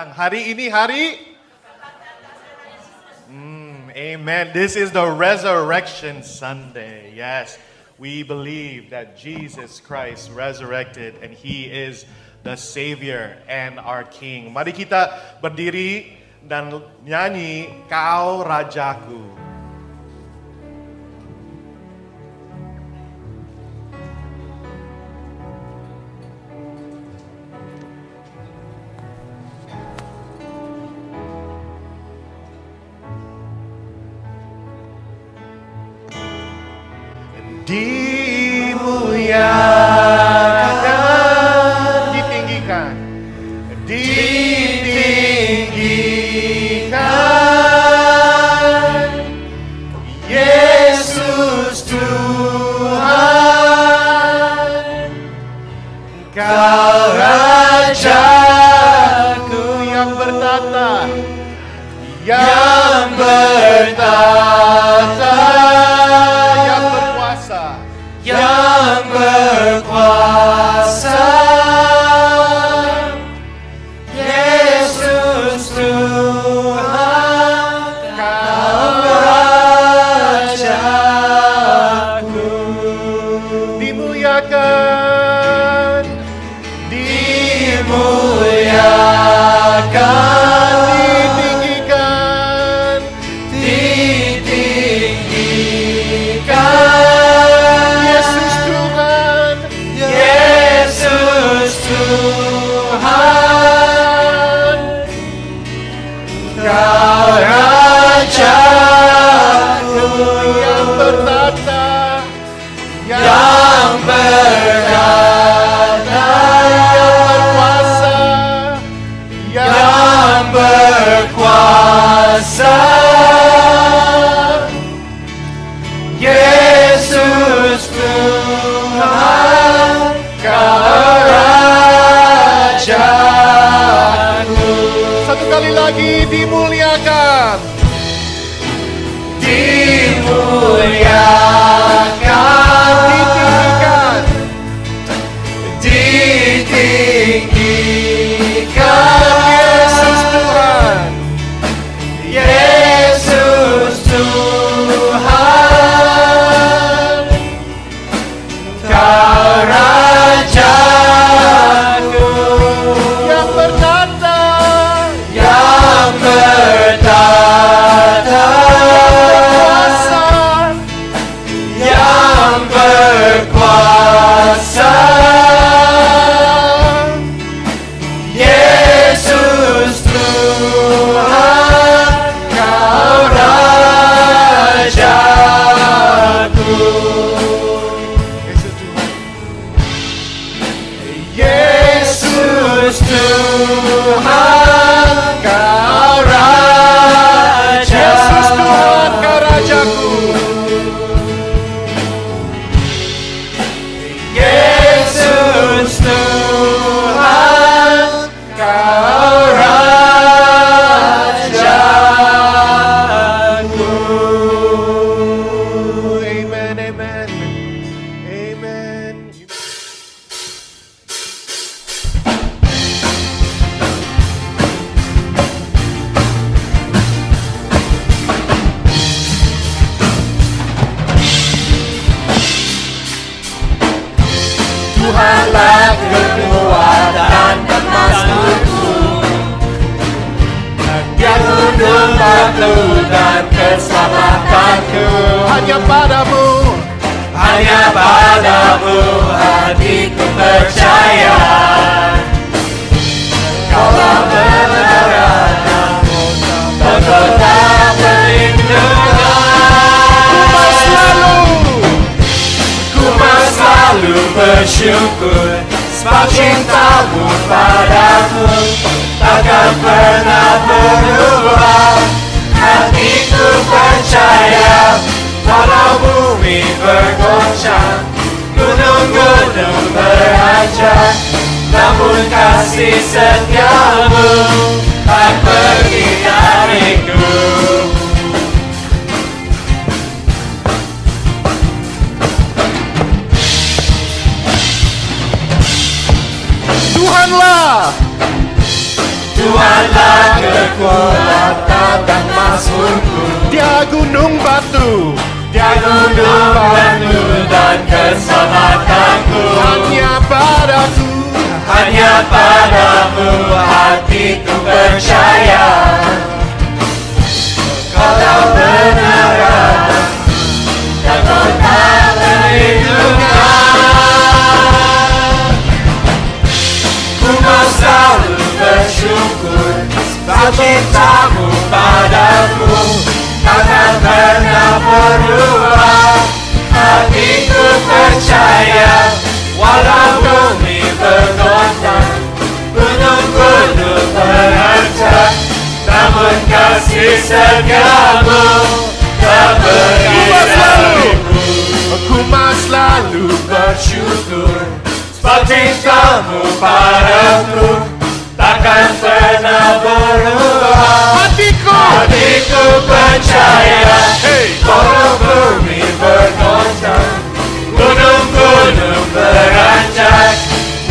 datang. Hari ini hari Amen. This is the Resurrection Sunday. Yes, we believe that Jesus Christ resurrected and He is the Savior and our King. Mari kita berdiri dan nyanyi Kau Rajaku. Dimuliakan, ditinggikan, ditinggikan, Yesus Tuhan, Kau Rajaku yang bertata, yang bertata, yang berkuasa, Yesus Tuhan, Kau Rajaku. Dimuliakan, dimuliakan, ditinggikan, ditinggikan, Tuhan, Kau Rajaku yang bertata, yang bertata, yang berkuasa, Yesus Tuhan, Kau Rajaku. Satu kali lagi, dimuliakan, dimuliakan, ditinggikan, ditinggikan, Yesus Tuhan, Kau Rajaku yang bertata, yang bertata, yang berkuasa, Yesus Tuhan, Kau Rajaku. Yesus Tuhan, Kau Raja. Yesus Tuhan, Kau Rajaku. Yesus Tuhan, Kau Rajaku. Amen, amen, amen. Tuhanlah kekuatan dan maksudku, Dia tunduk batu dan keselamatanku. Hanya padamu hatiku percaya. Kaulah kebenaran, kota perlindungan. Ku mau selalu bersyukur, sebab cintamu padaku takkan pernah berubah. Hatiku percaya, walau bumi bergoncang, gunung-gunung berhancur, namun kasih setiamu tak pergi dariku. Tuhanlah Tuhanlah kekuatan dan mazmurku. Dia gunung batu, Dia gunung batu dan keselamatanku. hanya padamu hatiku percaya. Kalau benaran dan total perlindungan, ku mau selalu bersyukur sebab cintamu padaku takkan pernah berubah. Hatiku percaya walau bumi bergoncang, gunung-gunung berancang, namun kasih setiamu tak pergi dariku. Ku mau selalu Bersyukur sebab cintamu padaku takkan pernah berubah. Hatiku percaya walau bumi bergoncang, gunung-gunung berancang,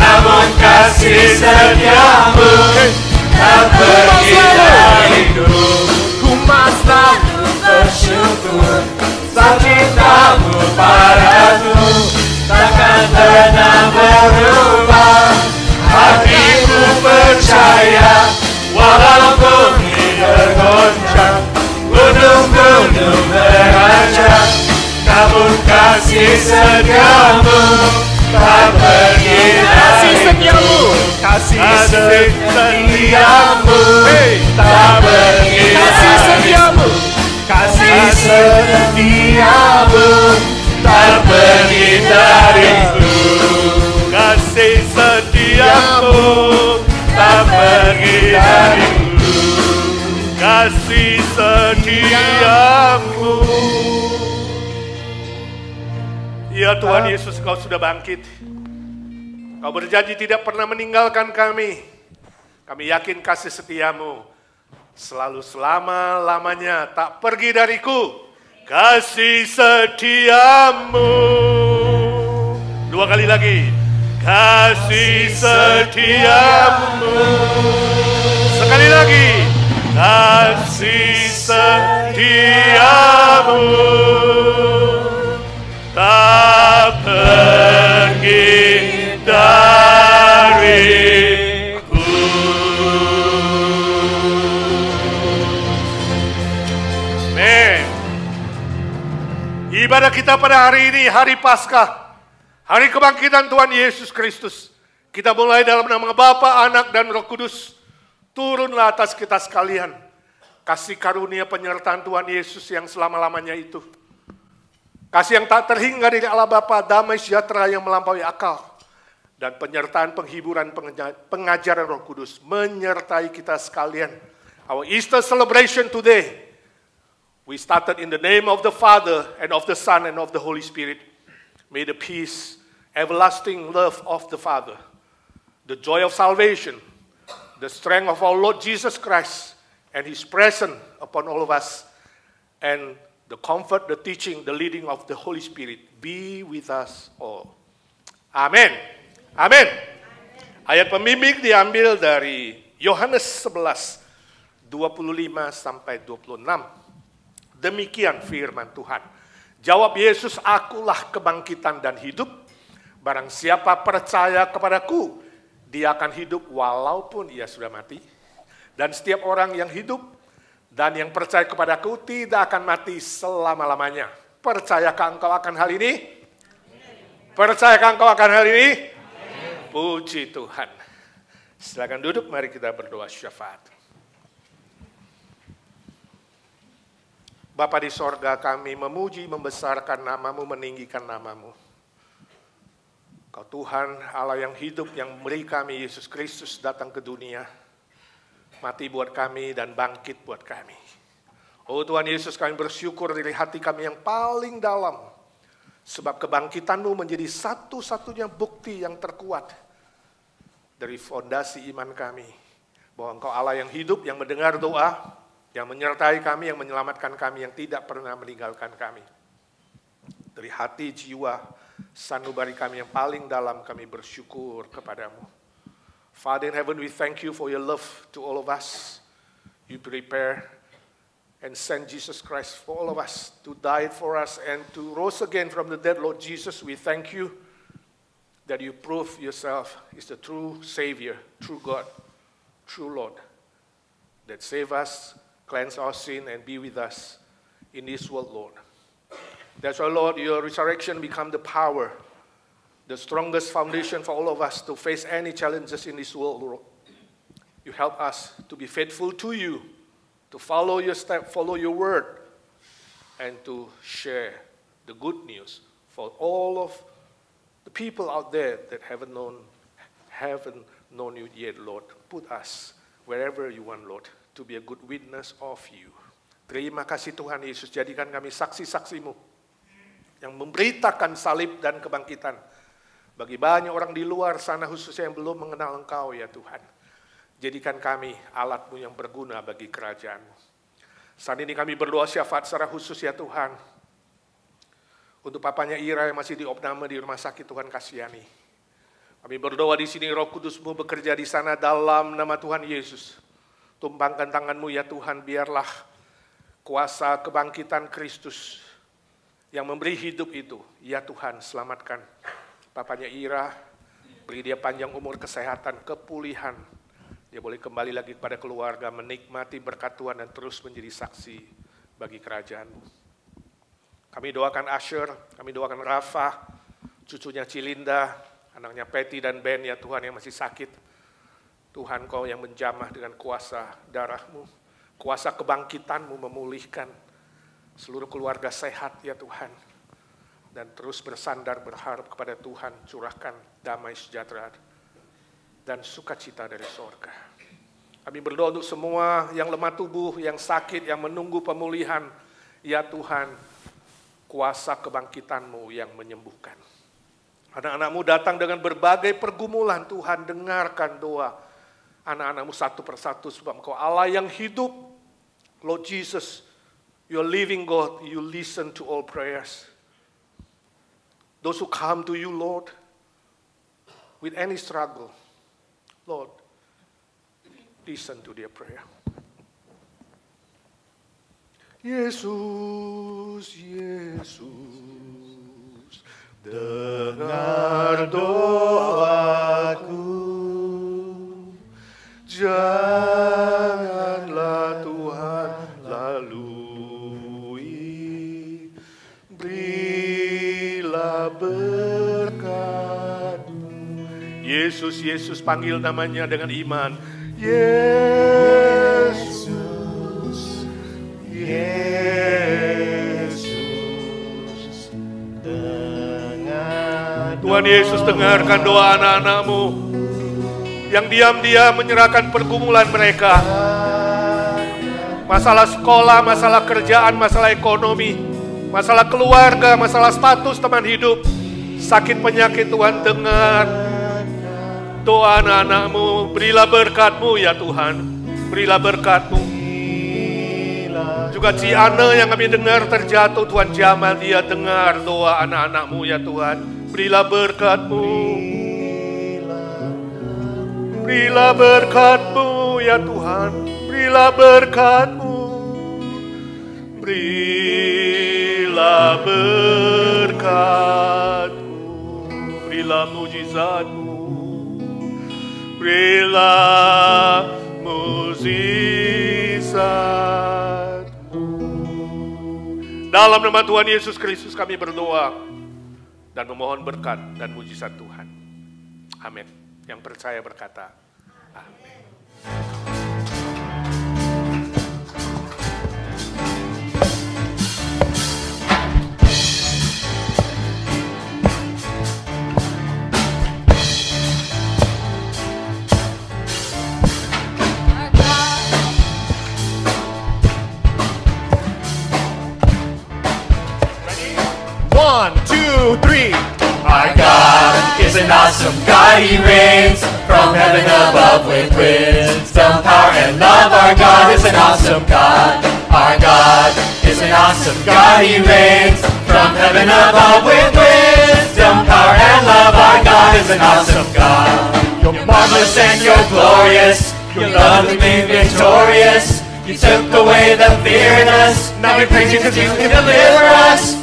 namun kasih setiamu tak pergi dariku. Ku mau selalu Bersyukur sebab cintamu padaku takkan pernah berubah. Hatiku percaya walau bumi bergoncang, gunung-gunung berancang, namun kasih setiamu tak pergi dariku. kasih Setiamu tak pergi dariku. Kasih setiamu tak pergi dariku. kasih setiamu Tak pergi dariku. kasih setiamu. Ya Tuhan Yesus, Kau sudah bangkit. Kau berjanji tidak pernah meninggalkan kami. Kami yakin kasih setiamu selalu selama-lamanya tak pergi dariku. Kasih setiamu. Dua kali lagi. Kasih setiamu. Sekali lagi. Kasih setiamu tak pergi dariku. Amin. Ibadah kita pada hari ini, hari Paskah, hari kebangkitan Tuhan Yesus Kristus. Kita mulai dalam nama Bapa, Anak, dan Roh Kudus. Turunlah atas kita sekalian. Kasih karunia penyertaan Tuhan Yesus yang selama-lamanya itu. Kasih yang tak terhingga dari Allah Bapa, damai sejahtera yang melampaui akal. Dan penyertaan penghiburan pengajaran Roh Kudus menyertai kita sekalian. Our Easter celebration today, we started in the name of the Father and of the Son and of the Holy Spirit. May the peace, everlasting love of the Father, the joy of salvation, the strength of our Lord Jesus Christ, and His presence upon all of us, and the comfort, the teaching, the leading of the Holy Spirit be with us all. Amin. Amin. Ayat pembimbing diambil dari Yohanes 11, 25 sampai 26. Demikian firman Tuhan. Jawab Yesus, akulah kebangkitan dan hidup. Barang siapa percaya kepadaku, dia akan hidup walaupun ia sudah mati. Dan setiap orang yang hidup dan yang percaya kepadaku tidak akan mati selama-lamanya. Percayakah engkau akan hal ini? Percayakah engkau akan hal ini? Puji Tuhan. Silakan duduk, mari kita berdoa syafaat. Bapa di sorga, kami memuji, membesarkan namamu, meninggikan namamu. Kau Tuhan Allah yang hidup, yang memberi kami Yesus Kristus datang ke dunia. Mati buat kami dan bangkit buat kami. Oh Tuhan Yesus, kami bersyukur dari hati kami yang paling dalam. Sebab kebangkitan-Mu menjadi satu-satunya bukti yang terkuat dari fondasi iman kami. Bahwa Engkau Allah yang hidup, yang mendengar doa, yang menyertai kami, yang menyelamatkan kami, yang tidak pernah meninggalkan kami. Dari hati, jiwa, sanubari kami yang paling dalam, kami bersyukur kepadamu. Father in heaven, we thank you for your love to all of us. You prepare and send Jesus Christ for all of us to die for us and to rose again from the dead. Lord Jesus, we thank you that you prove yourself is the true Savior, true God, true Lord, that save us, cleanse our sin, and be with us in this world, Lord. That's why, Lord, your resurrection become the power, the strongest foundation for all of us to face any challenges in this world, Lord. You help us to be faithful to you, to follow your step, follow your word, and to share the good news for all of the people out there that haven't known you yet, Lord. Put us wherever you want, Lord, to be a good witness of you. Terima kasih Tuhan Yesus, jadikan kami saksi-saksimu yang memberitakan salib dan kebangkitan bagi banyak orang di luar sana khususnya yang belum mengenal Engkau ya Tuhan. Jadikan kami alatmu yang berguna bagi kerajaan-Mu. Saat ini kami berdoa syafaat secara khusus ya Tuhan. Untuk papanya Ira yang masih diopname di rumah sakit, Tuhan kasihani. Kami berdoa di sini Roh Kudus-Mu bekerja di sana dalam nama Tuhan Yesus. Tumpangkan tangan-Mu ya Tuhan, biarlah kuasa kebangkitan Kristus yang memberi hidup itu. Ya Tuhan, selamatkan papanya Ira, beri dia panjang umur, kesehatan, kepulihan. Dia boleh kembali lagi kepada keluarga, menikmati berkat Tuhan dan terus menjadi saksi bagi kerajaan-Mu. Kami doakan Asher, kami doakan Rafa, cucunya Cilinda, anaknya Patty dan Ben ya Tuhan yang masih sakit. Tuhan Kau yang menjamah dengan kuasa darah-Mu, kuasa kebangkitan-Mu memulihkan seluruh keluarga sehat ya Tuhan. Dan terus bersandar berharap kepada Tuhan, curahkan damai sejahtera dan sukacita dari sorga. Kami berdoa untuk semua yang lemah tubuh, yang sakit, yang menunggu pemulihan. Ya Tuhan, kuasa kebangkitan-Mu yang menyembuhkan. Anak-anak-Mu datang dengan berbagai pergumulan, Tuhan dengarkan doa anak-anak-Mu satu persatu sebab Engkau Allah yang hidup. Lord Jesus, You are living God, You listen to all prayers. Those who come to You, Lord, with any struggle, Lord, listen to their prayer. Yesus, Yesus, dengar doaku, janganlah Tuhan lalui, berilah berkat-Mu. Yesus, Yesus, panggil namanya dengan iman. Yesus, Yesus, dengar. Tuhan Yesus, dengarkan doa anak-anak-Mu yang diam-diam menyerahkan pergumulan mereka. Masalah sekolah, masalah kerjaan, masalah ekonomi, masalah keluarga, masalah status teman hidup, sakit penyakit. Tuhan, dengar doa anak-anak-Mu, berilah berkat-Mu ya Tuhan, berilah berkat-Mu. Juga Ciana yang kami dengar terjatuh, Tuhan jamah dia, dengar doa anak-anak-Mu ya Tuhan, berilah berkat-Mu. Berilah berkat-Mu ya Tuhan, berilah berkat-Mu. Berilah berkat-Mu, berilah mujizat-Mu. Berilah mujizat-Mu. Dalam nama Tuhan Yesus Kristus kami berdoa dan memohon berkat dan mujizat Tuhan. Amin. Yang percaya berkata, amin. One, two, three. Our God is an awesome God. He reigns from heaven above with wisdom, power, and love. Our God is an awesome God. Our God is an awesome God. He reigns from heaven above with wisdom, power, and love. Our God is an awesome God. You're marvelous and you're glorious. Your love has been victorious. You took away the fear in us. Now we praise you because you can deliver us.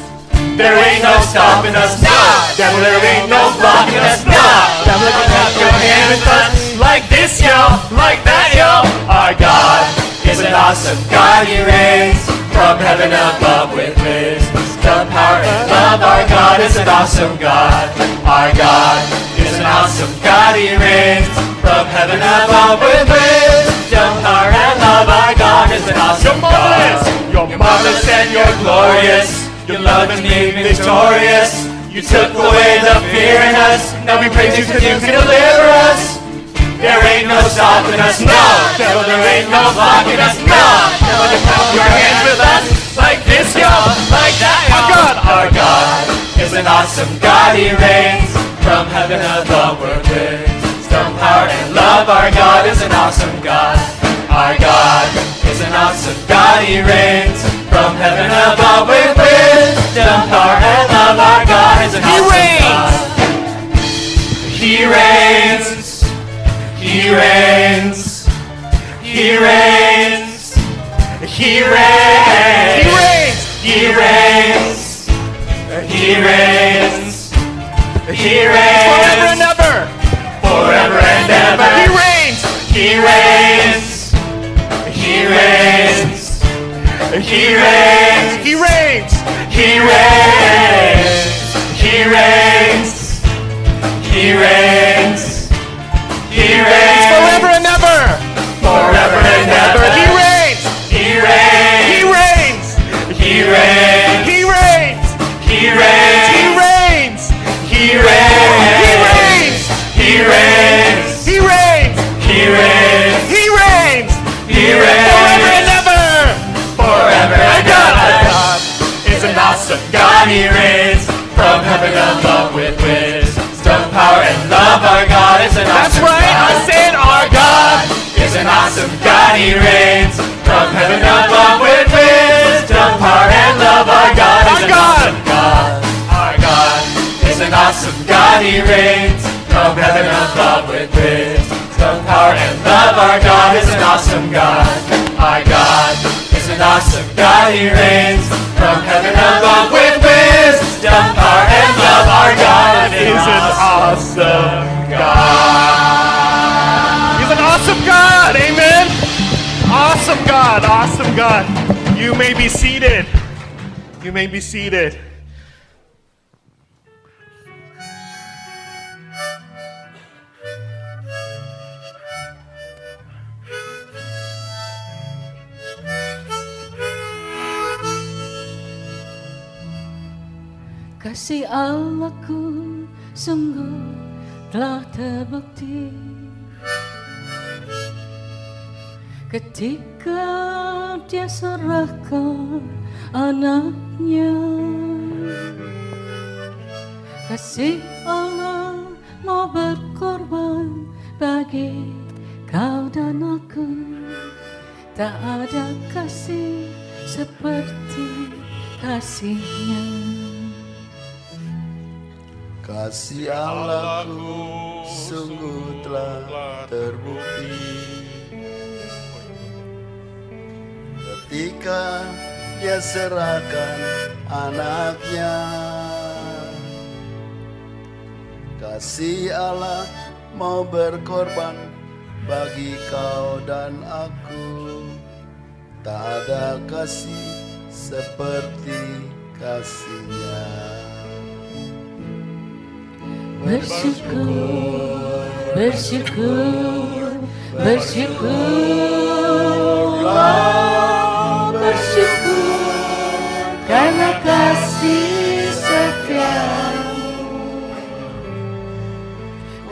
There ain't no stopping us, nah. Devil, there ain't no blocking us, nah. Devil, you can have your hand with us. Like this, yo, like that, yo. Our God is an awesome God. He reigns from heaven above with wisdom, power, and love. Our God is an awesome God. Our God is an awesome God. He reigns from heaven above with wisdom, power, and love. Our God is an awesome God. Your marvelous and you're glorious. Your love has made me victorious. You took away the fear in us. Now we praise you because you can deliver us. There ain't no stopping us, no. Devil, there ain't no blocking us, no. Devil, you clap your hands with us. Like this, yo, like that, yo. Our God is an awesome God. He reigns from heaven above with wisdom, power, and love. Our God is an awesome God. Our God is an awesome God. He reigns from heaven above with wisdom, power, and love. Our God is an awesome God. He reigns. He reigns. He reigns. He reigns. He reigns. He reigns. He reigns. Forever and ever. Forever and ever. He reigns. He reigns. He reigns. He reigns. He reigns. He reigns. He reigns. He reigns. He reigns. Forever and ever. Forever and ever. He reigns. He reigns. He reigns. He reigns. He reigns. He reigns. He reigns. He reigns. He reigns. He reigns. He reigns. He reigns. Forever and ever. Forever and ever. God is an awesome God. He reigns from heaven above with wisdom, power, and love. Our God is an awesome God. That's right, I said our God is an awesome God. He reigns from heaven above with wisdom, power, and love. Our God is an awesome God. Our God is an awesome God. He reigns from heaven above with wisdom, power, and love. Our God is an awesome God. Our God is an awesome God. He reigns from heaven above with wisdom, power, and love. Our God is an awesome God. He's an awesome God. Amen. Awesome God. Awesome God. You may be seated. You may be seated. Kasih Allahku sungguh telah terbukti ketika Dia serahkan anaknya. Kasih Allah mau berkorban bagi kau dan aku. Tak ada kasih seperti kasih-Nya. Kasih Allahku sungguh telah terbukti ketika Dia serahkan anaknya. Kasih Allah mau berkorban bagi kau dan aku. Tak ada kasih seperti kasih-Nya. Bersyukur, bersyukur, bersyukurlah, bersyukur karena kasih setia-Mu.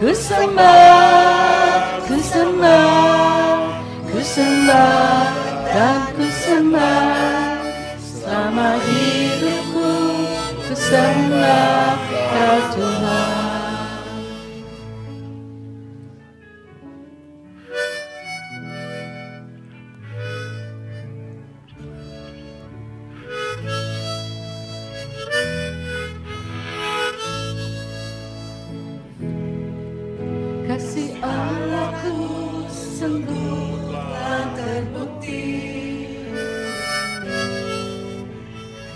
Ku sembah, ku sembah, ku sembah dan ku sembah selama hidupku. Ku sembah Kau Tuhan. Kasih Allahku sungguh telah terbukti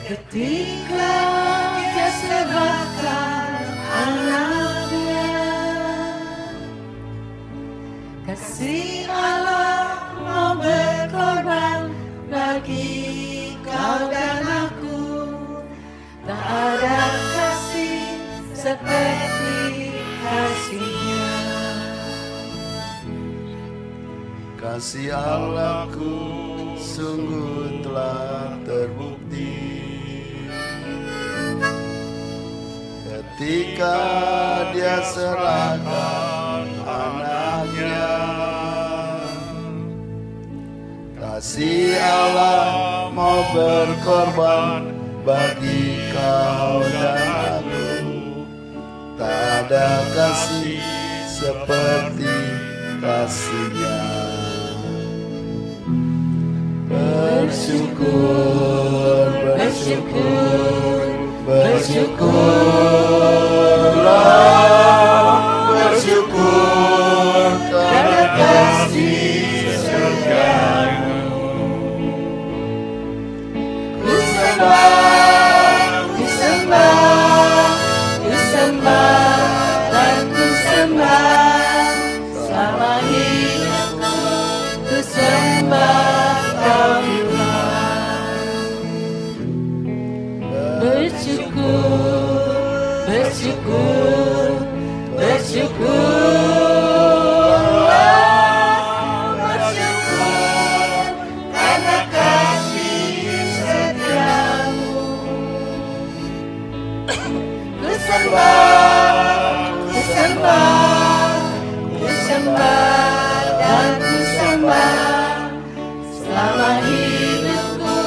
ketika Dia serahkan anaknya. Kasih Allah mau berkorban bagi kau dan aku. Tak ada kasih seperti kasih-Nya. Kasih Allahku sungguh telah terbukti ketika Dia serahkan anaknya. Kasih Allah mau berkorban bagi kau dan aku. Tak ada kasih seperti kasih-Nya. Bersyukur, bersyukur, bersyukurlah, bersyukur karena kasih surga-Mu. Ku sembah, ku sembah, ku sembah dan ku sembah selama hidupku. Ku sembah Kau Tuhan. Bersyukur, bersyukur, bersyukurlah, bersyukur karena kasih setiamu. Ku sembah, ku sembah, ku sembah dan ku sembah selama hidupku.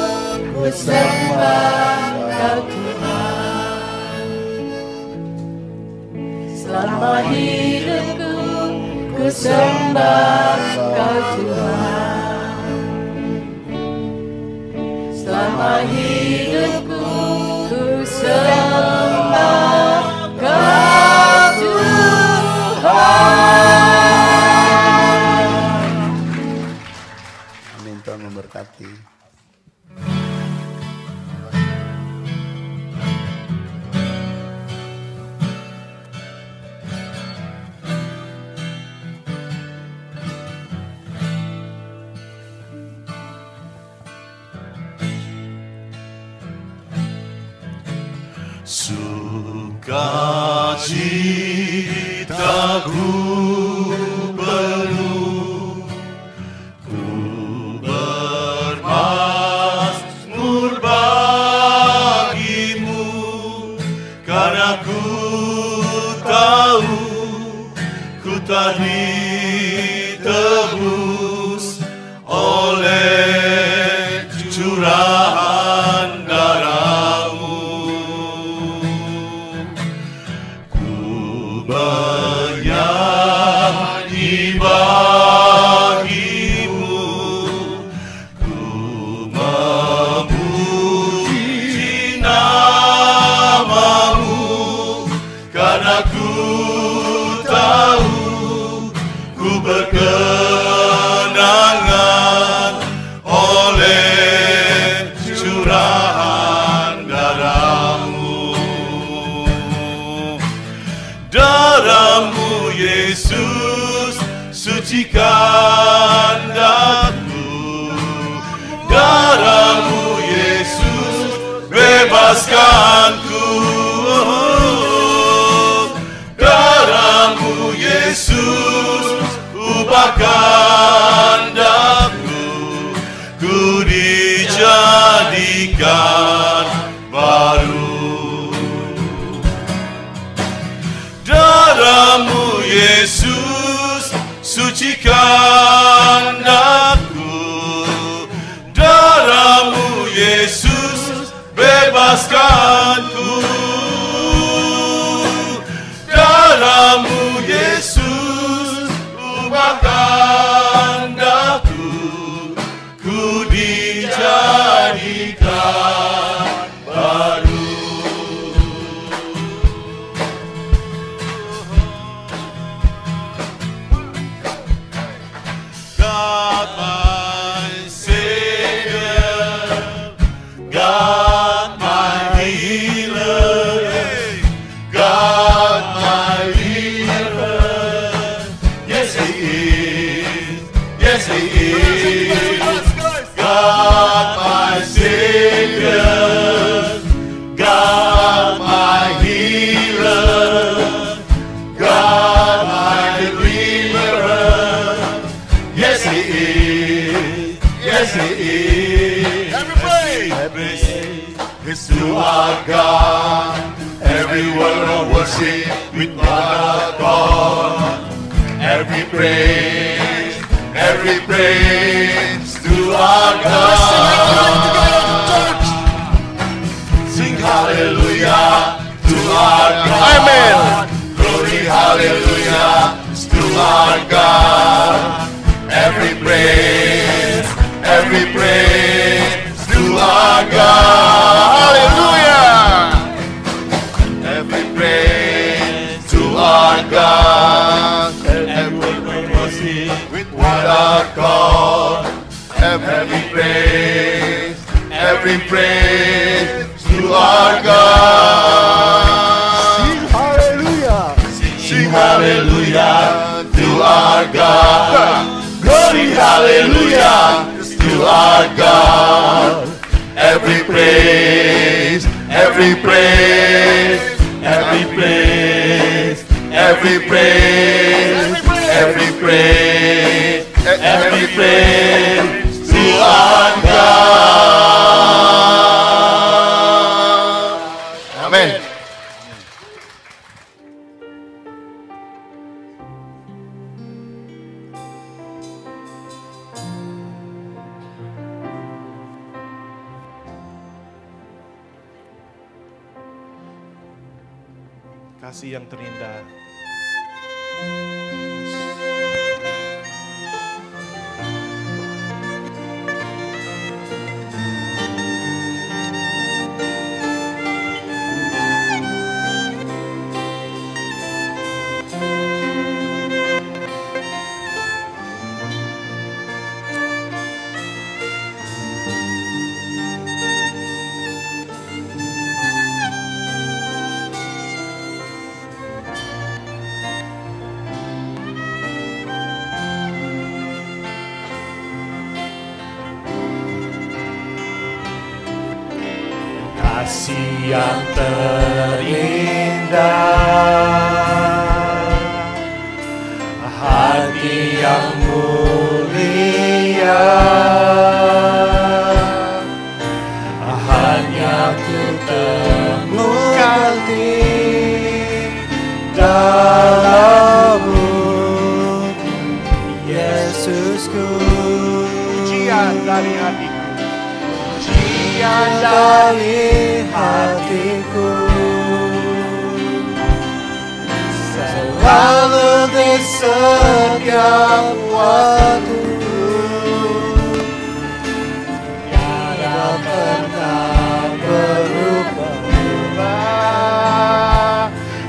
Ku sembah Kau Tuhan. Selama hidupku ku sembah Kau Tuhan. Selama hidupku ku sembah Kau Tuhan. Amin. Tuhan memberkati. Sukacitaku penuh, ku bermazmur bagimu, karena ku tahu ku telah ditebus oleh curahan darah-Mu. Bernyanyi bagimu, ku memuji nama-Mu, karena ku tahu ku berkenangan oleh curahan darah-Mu. Darah-Mu Yesus sucikan daku, darah-Mu Yesus bebaskanku, darah-Mu Yesus ubahkan daku, ku dijadikan baru. Darah-Mu Yesus sucikan daku, darah-Mu Yesus bebaskanku, Every praise to our God. Sing hallelujah to our God. Amen. Glory, hallelujah to our God. Every praise to our God. Hallelujah. Every praise to our God. Every praise with what our call. Every praise to our God. Sing hallelujah. Sing hallelujah to our God. Glory, hallelujah to our God. Every praise to our God. Amen. Kasih yang terindah. Kasih yang terindah, hati yang mulia, hanya ku temukan di dalam-Mu, Yesusku. Pujian dari hatiku. Pujian dari hatiku, selalu di setiap waktu, tiada pernah berubah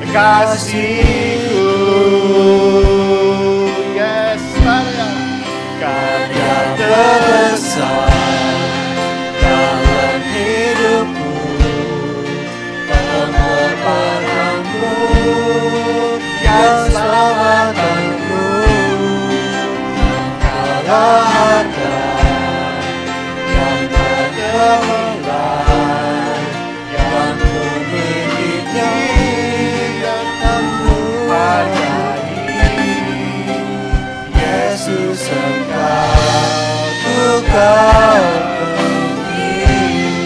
kasih-Ku. Yes, Karya terbesar dalam hidupku, pengorbananmu yang selamatkanku, engkaulah harta yang tak ternilai, yang ku miliki dan ku hargai. Yesus, Engkau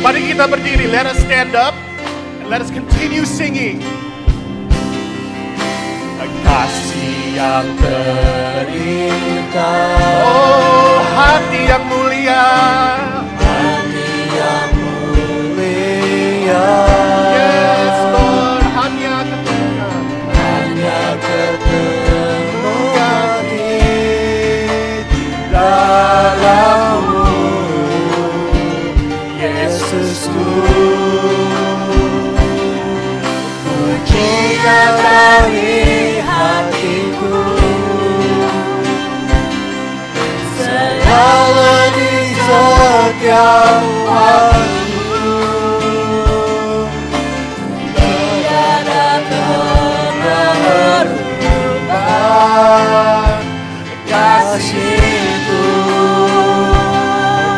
Mari kita berdiri. Let us stand up and let us continue singing. kasih yang terindah, Oh, hati yang mulia. hati yang mulia, Yes, Lord, hanya ketika hanya ketemu di dalam-Mu, Yesusku. Pujian dari hatiku, selalu di setiap waktu, tiada pernah berubah kasih-Ku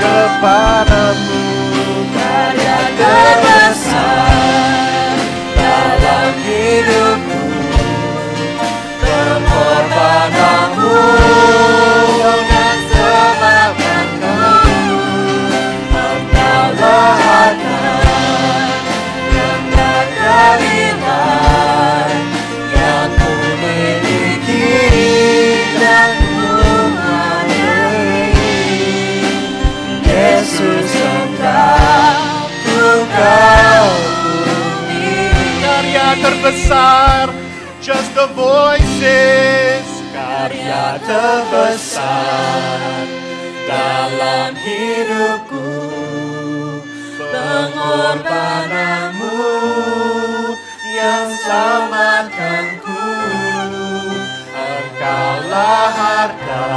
kepadamu. Karya terbesar dalam hidupku, pengorbananmu yang selamatkanku, engkaulah harta yang tak ternilai, yang ku miliki terbesar, just the voices. Karya terbesar dalam hidupku, pengorbananmu yang selamatkanku. Engkaulah harta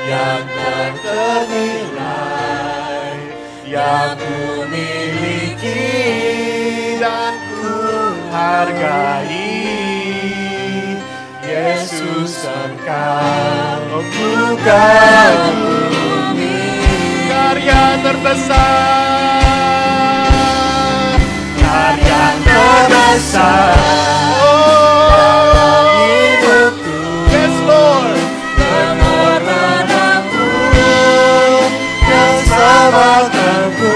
yang tak ternilai, yang ku miliki dan ku hargai. Yesus, Engkau ku kagumi. Karya terbesar, Karya terbesar dalam hidupku, yes Lord, pengorbananmu yang selamatkanku.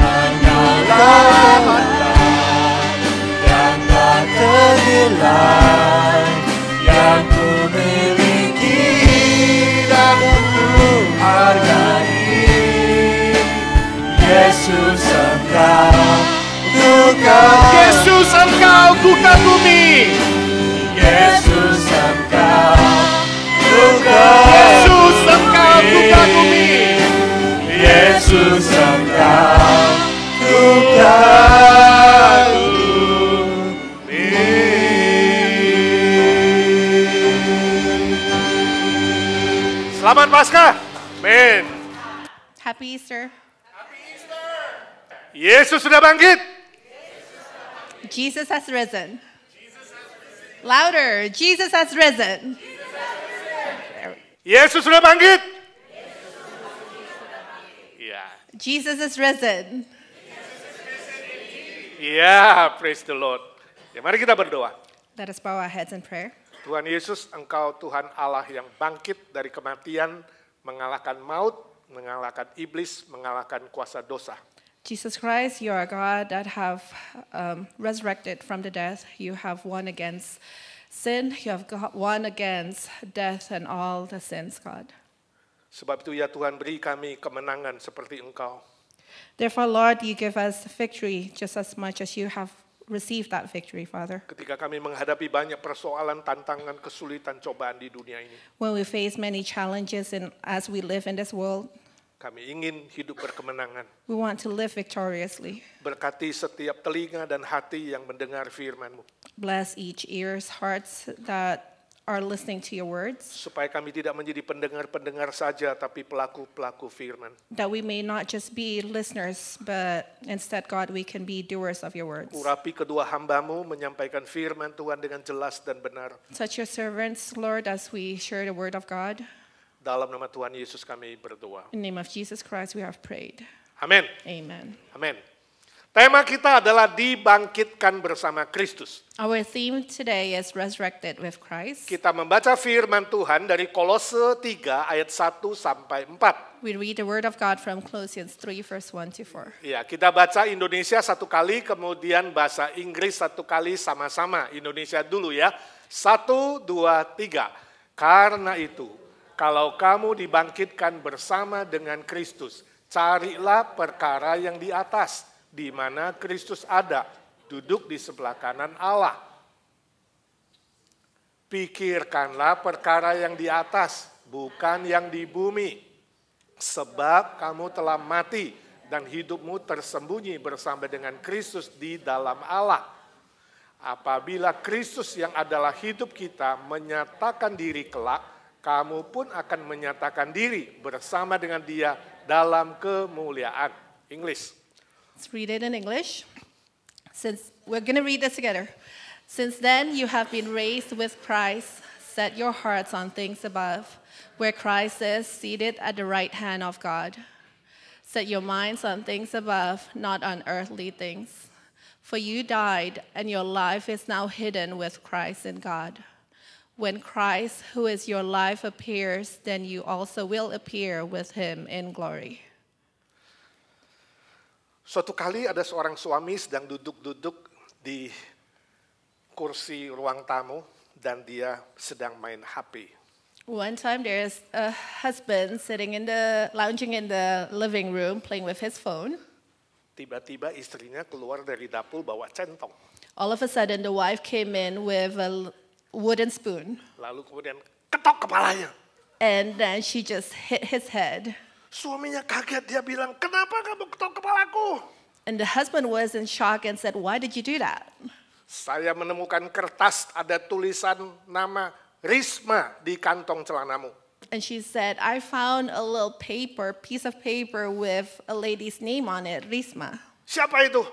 Engkaulah harta yang tak ternilai, yang ku miliki dan ku hargai. Yesus, Engkau ku kagumi. Yesus Engkau ku kagumi. Yesus, Engkau ku Yesus Engkau ku kagumi. Yesus, Engkau ku kagumi. Selamat Paskah. Amin. Happy Easter. Yesus sudah bangkit. Jesus has risen. Louder. Jesus has risen. Yesus sudah bangkit. Iya. Jesus is risen. Iya, praise the Lord. Ya, mari kita berdoa. Let us bow our heads in prayer. Tuhan Yesus, Engkau Tuhan Allah yang bangkit dari kematian, mengalahkan maut, mengalahkan iblis, mengalahkan kuasa dosa. Jesus Christ, you are God that have resurrected from the death. You have won against sin. You have won against death and all the sins, God. Sebab itu ya Tuhan, beri kami kemenangan seperti Engkau. Therefore, Lord, you give us victory just as much as you have received that victory, Father. Ketika kami menghadapi banyak persoalan, tantangan, kesulitan, cobaan di dunia ini, When we face many challenges as we live in this world, kami ingin hidup berkemenangan. we want to live victoriously. Berkati setiap telinga dan hati yang mendengar firman-Mu, Bless each ears, hearts that are listening to your words, supaya kami tidak menjadi pendengar-pendengar saja, tapi pelaku-pelaku firman. that we may not just be listeners, but instead, God, we can be doers of your words. Urapi kedua hamba-Mu menyampaikan firman Tuhan dengan jelas dan benar. Touch your servants, Lord, as we share the word of God. Dalam nama Tuhan Yesus kami berdoa. In the name of Jesus Christ, we have prayed. Amin. Amen. Amin. Tema kita adalah dibangkitkan bersama Kristus. Our theme today is resurrected with Christ. Kita membaca firman Tuhan dari Kolose 3 ayat 1 sampai 4. We read the word of God from Colossians 3, verse 1 to 4. Ya, kita baca Indonesia satu kali, kemudian bahasa Inggris satu kali sama-sama. Indonesia dulu ya. 1, 2, 3. Karena itu, kalau kamu dibangkitkan bersama dengan Kristus, carilah perkara yang di atas, di mana Kristus ada, duduk di sebelah kanan Allah. Pikirkanlah perkara yang di atas, bukan yang di bumi. Sebab kamu telah mati dan hidupmu tersembunyi bersama dengan Kristus di dalam Allah. Apabila Kristus yang adalah hidup kita menyatakan diri kelak, kamu pun akan menyatakan diri bersama dengan Dia dalam kemuliaan. English. Let's read it in English. Since we're going to read this together. Since then you have been raised with Christ, set your hearts on things above, where Christ is seated at the right hand of God. Set your minds on things above, not on earthly things. For you died, and your life is now hidden with Christ in God. When Christ, who is your life, appears, then you also will appear with him in glory. Suatu kali ada seorang suami sedang duduk-duduk di kursi ruang tamu dan dia sedang main HP. One time there's a husband lounging in the living room playing with his phone. Tiba-tiba istrinya keluar dari dapur bawa centong. All of a sudden, the wife came in with a wooden spoon, Lalu kemudian ketok kepalanya. and then she just hit his head. Suaminya kaget, dia bilang, kenapa kamu ketok kepalaku? And the husband was in shock and said, "Why did you do that?" Saya menemukan kertas ada tulisan nama Risma di kantong celanamu. And she said, "I found a little piece of paper with a lady's name on it, Risma. Siapa itu?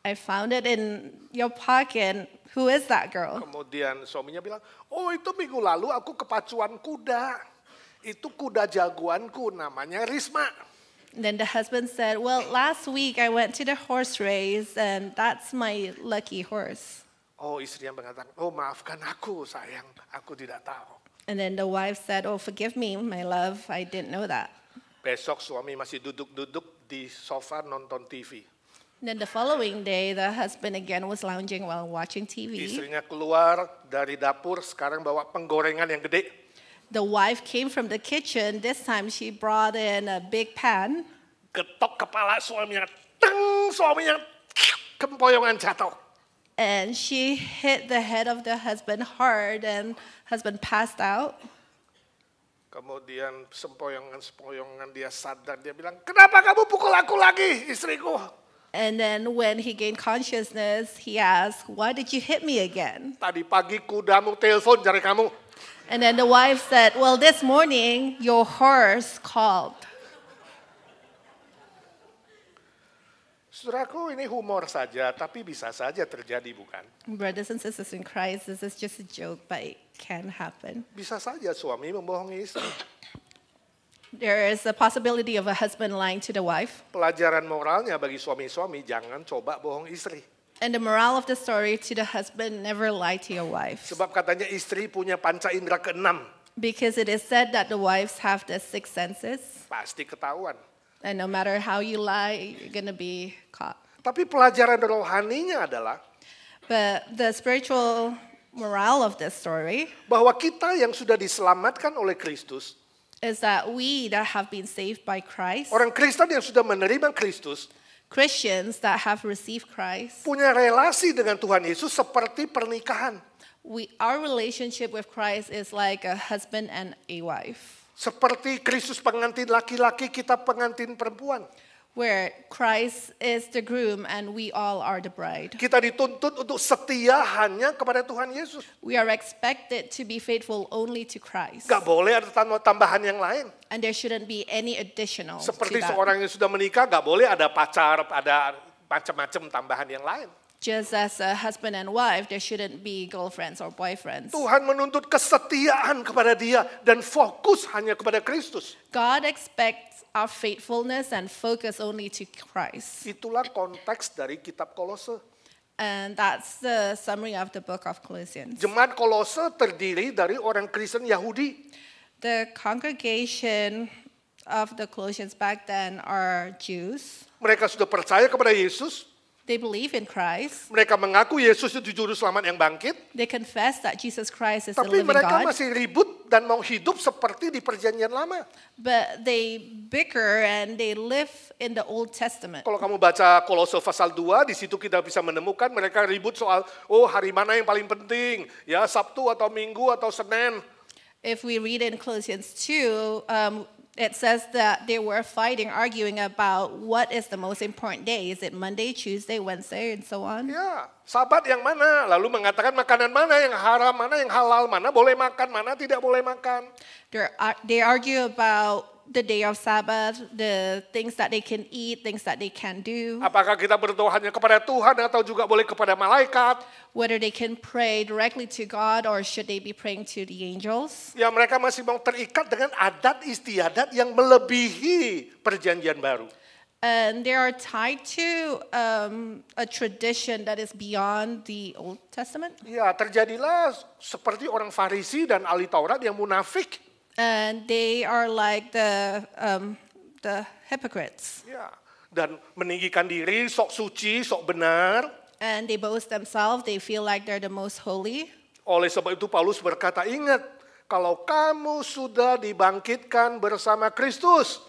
I found it in your pocket. Who is that girl?" Kemudian suaminya bilang, oh itu minggu lalu aku kepacuan kuda. Itu kuda jagoanku namanya Risma. And then the husband said, "Well, last week I went to the horse race, and that's my lucky horse." Oh istrinya mengatakan, oh maafkan aku sayang, aku tidak tahu. And then the wife said, "Oh, forgive me, my love. I didn't know that." Besok suami masih duduk-duduk di sofa nonton TV. Then the following day, the husband again was lounging while watching TV. Istrinya keluar dari dapur, sekarang bawa penggorengan yang gede. The wife came from the kitchen. This time she brought in a big pan. Ketok kepala suaminya, teng, suaminya kempoyongan jatuh. And she hit the head of the husband hard, and husband passed out. Kemudian sempoyongan dia sadar, dia bilang, kenapa kamu pukul aku lagi, istriku? And then when he gained consciousness, he asked, "Why did you hit me again?" Tadi pagi kudamu telepon cari kamu. And then the wife said, "Well, this morning your horse called." Saudaraku, ini humor saja, tapi bisa saja terjadi, bukan? Brothers and sisters in Christ, this is just a joke, but it can happen. Bisa saja suami membohongi istri. There is a possibility of a husband lying to the wife. Pelajaran moralnya bagi suami-suami, jangan coba bohong istri. And the moral of the story to the husband, never lie to your wife. Sebab katanya istri punya panca indera keenam. Because it is said that the wives have the six senses. Pasti ketahuan. And no matter how you lie, you're going to be caught. Tapi pelajaran rohaninya adalah But the spiritual morale of this story bahwa kita yang sudah diselamatkan oleh Kristus, is that we that have been saved by Christ, orang Kristen yang sudah menerima Kristus, Christians that have received Christ, punya relasi dengan Tuhan Yesus seperti pernikahan. our relationship with Christ is like a husband and a wife, Seperti Kristus pengantin laki-laki, kita pengantin perempuan. where Christ is the groom and we all are the bride. Kita dituntut untuk setia hanya kepada Tuhan Yesus. We are expected to be faithful only to Christ. Gak boleh ada tambahan yang lain. And there shouldn't be any additional Seperti to that. seorang yang sudah menikah, gak boleh ada pacar, ada macam-macam tambahan yang lain. Just as a husband and wife, there shouldn't be girlfriends or boyfriends. Tuhan menuntut kesetiaan kepada dia dan fokus hanya kepada Kristus. God expects our faithfulness and focus only to Christ. Itulah konteks dari kitab Kolose. And that's the summary of the book of Colossians. Jemaat Kolose terdiri dari orang Kristen Yahudi. The congregation of the Colossians back then are Jews. Mereka sudah percaya kepada Yesus. They believe in Christ. Mereka mengaku Yesus itu juru selamat yang bangkit. They confess that Jesus Christ is the Tapi living mereka God. masih ribut dan mau hidup seperti di perjanjian lama. But they bicker and they live in the Old Testament. Kalau kamu baca Kolose pasal 2, di situ kita bisa menemukan mereka ribut soal, hari mana yang paling penting? Ya, Sabtu atau Minggu atau Senin. If we read in Colossians 2, it says that they were fighting, arguing about what is the most important day. Is it Monday, Tuesday, Wednesday, and so on? Ya, Sabat yang mana? Lalu mengatakan makanan mana yang haram, mana yang halal, mana boleh makan, mana tidak boleh makan. They argue about the day of Sabbath, the things that they can eat, things that they can do, Apakah kita berdoa hanya kepada Tuhan atau juga boleh kepada malaikat? whether they can pray directly to God or should they be praying to the angels. Ya, mereka masih mau terikat dengan adat istiadat yang melebihi perjanjian baru. And they are tied to a tradition that is beyond the Old Testament. Ya, terjadilah seperti orang Farisi dan ahli Taurat yang munafik. And they are like the hypocrites. Ya, dan meninggikan diri, sok suci, sok benar. And they boast themselves, they feel like they're the most holy. Oleh sebab itu Paulus berkata, ingat, kalau kamu sudah dibangkitkan bersama Kristus.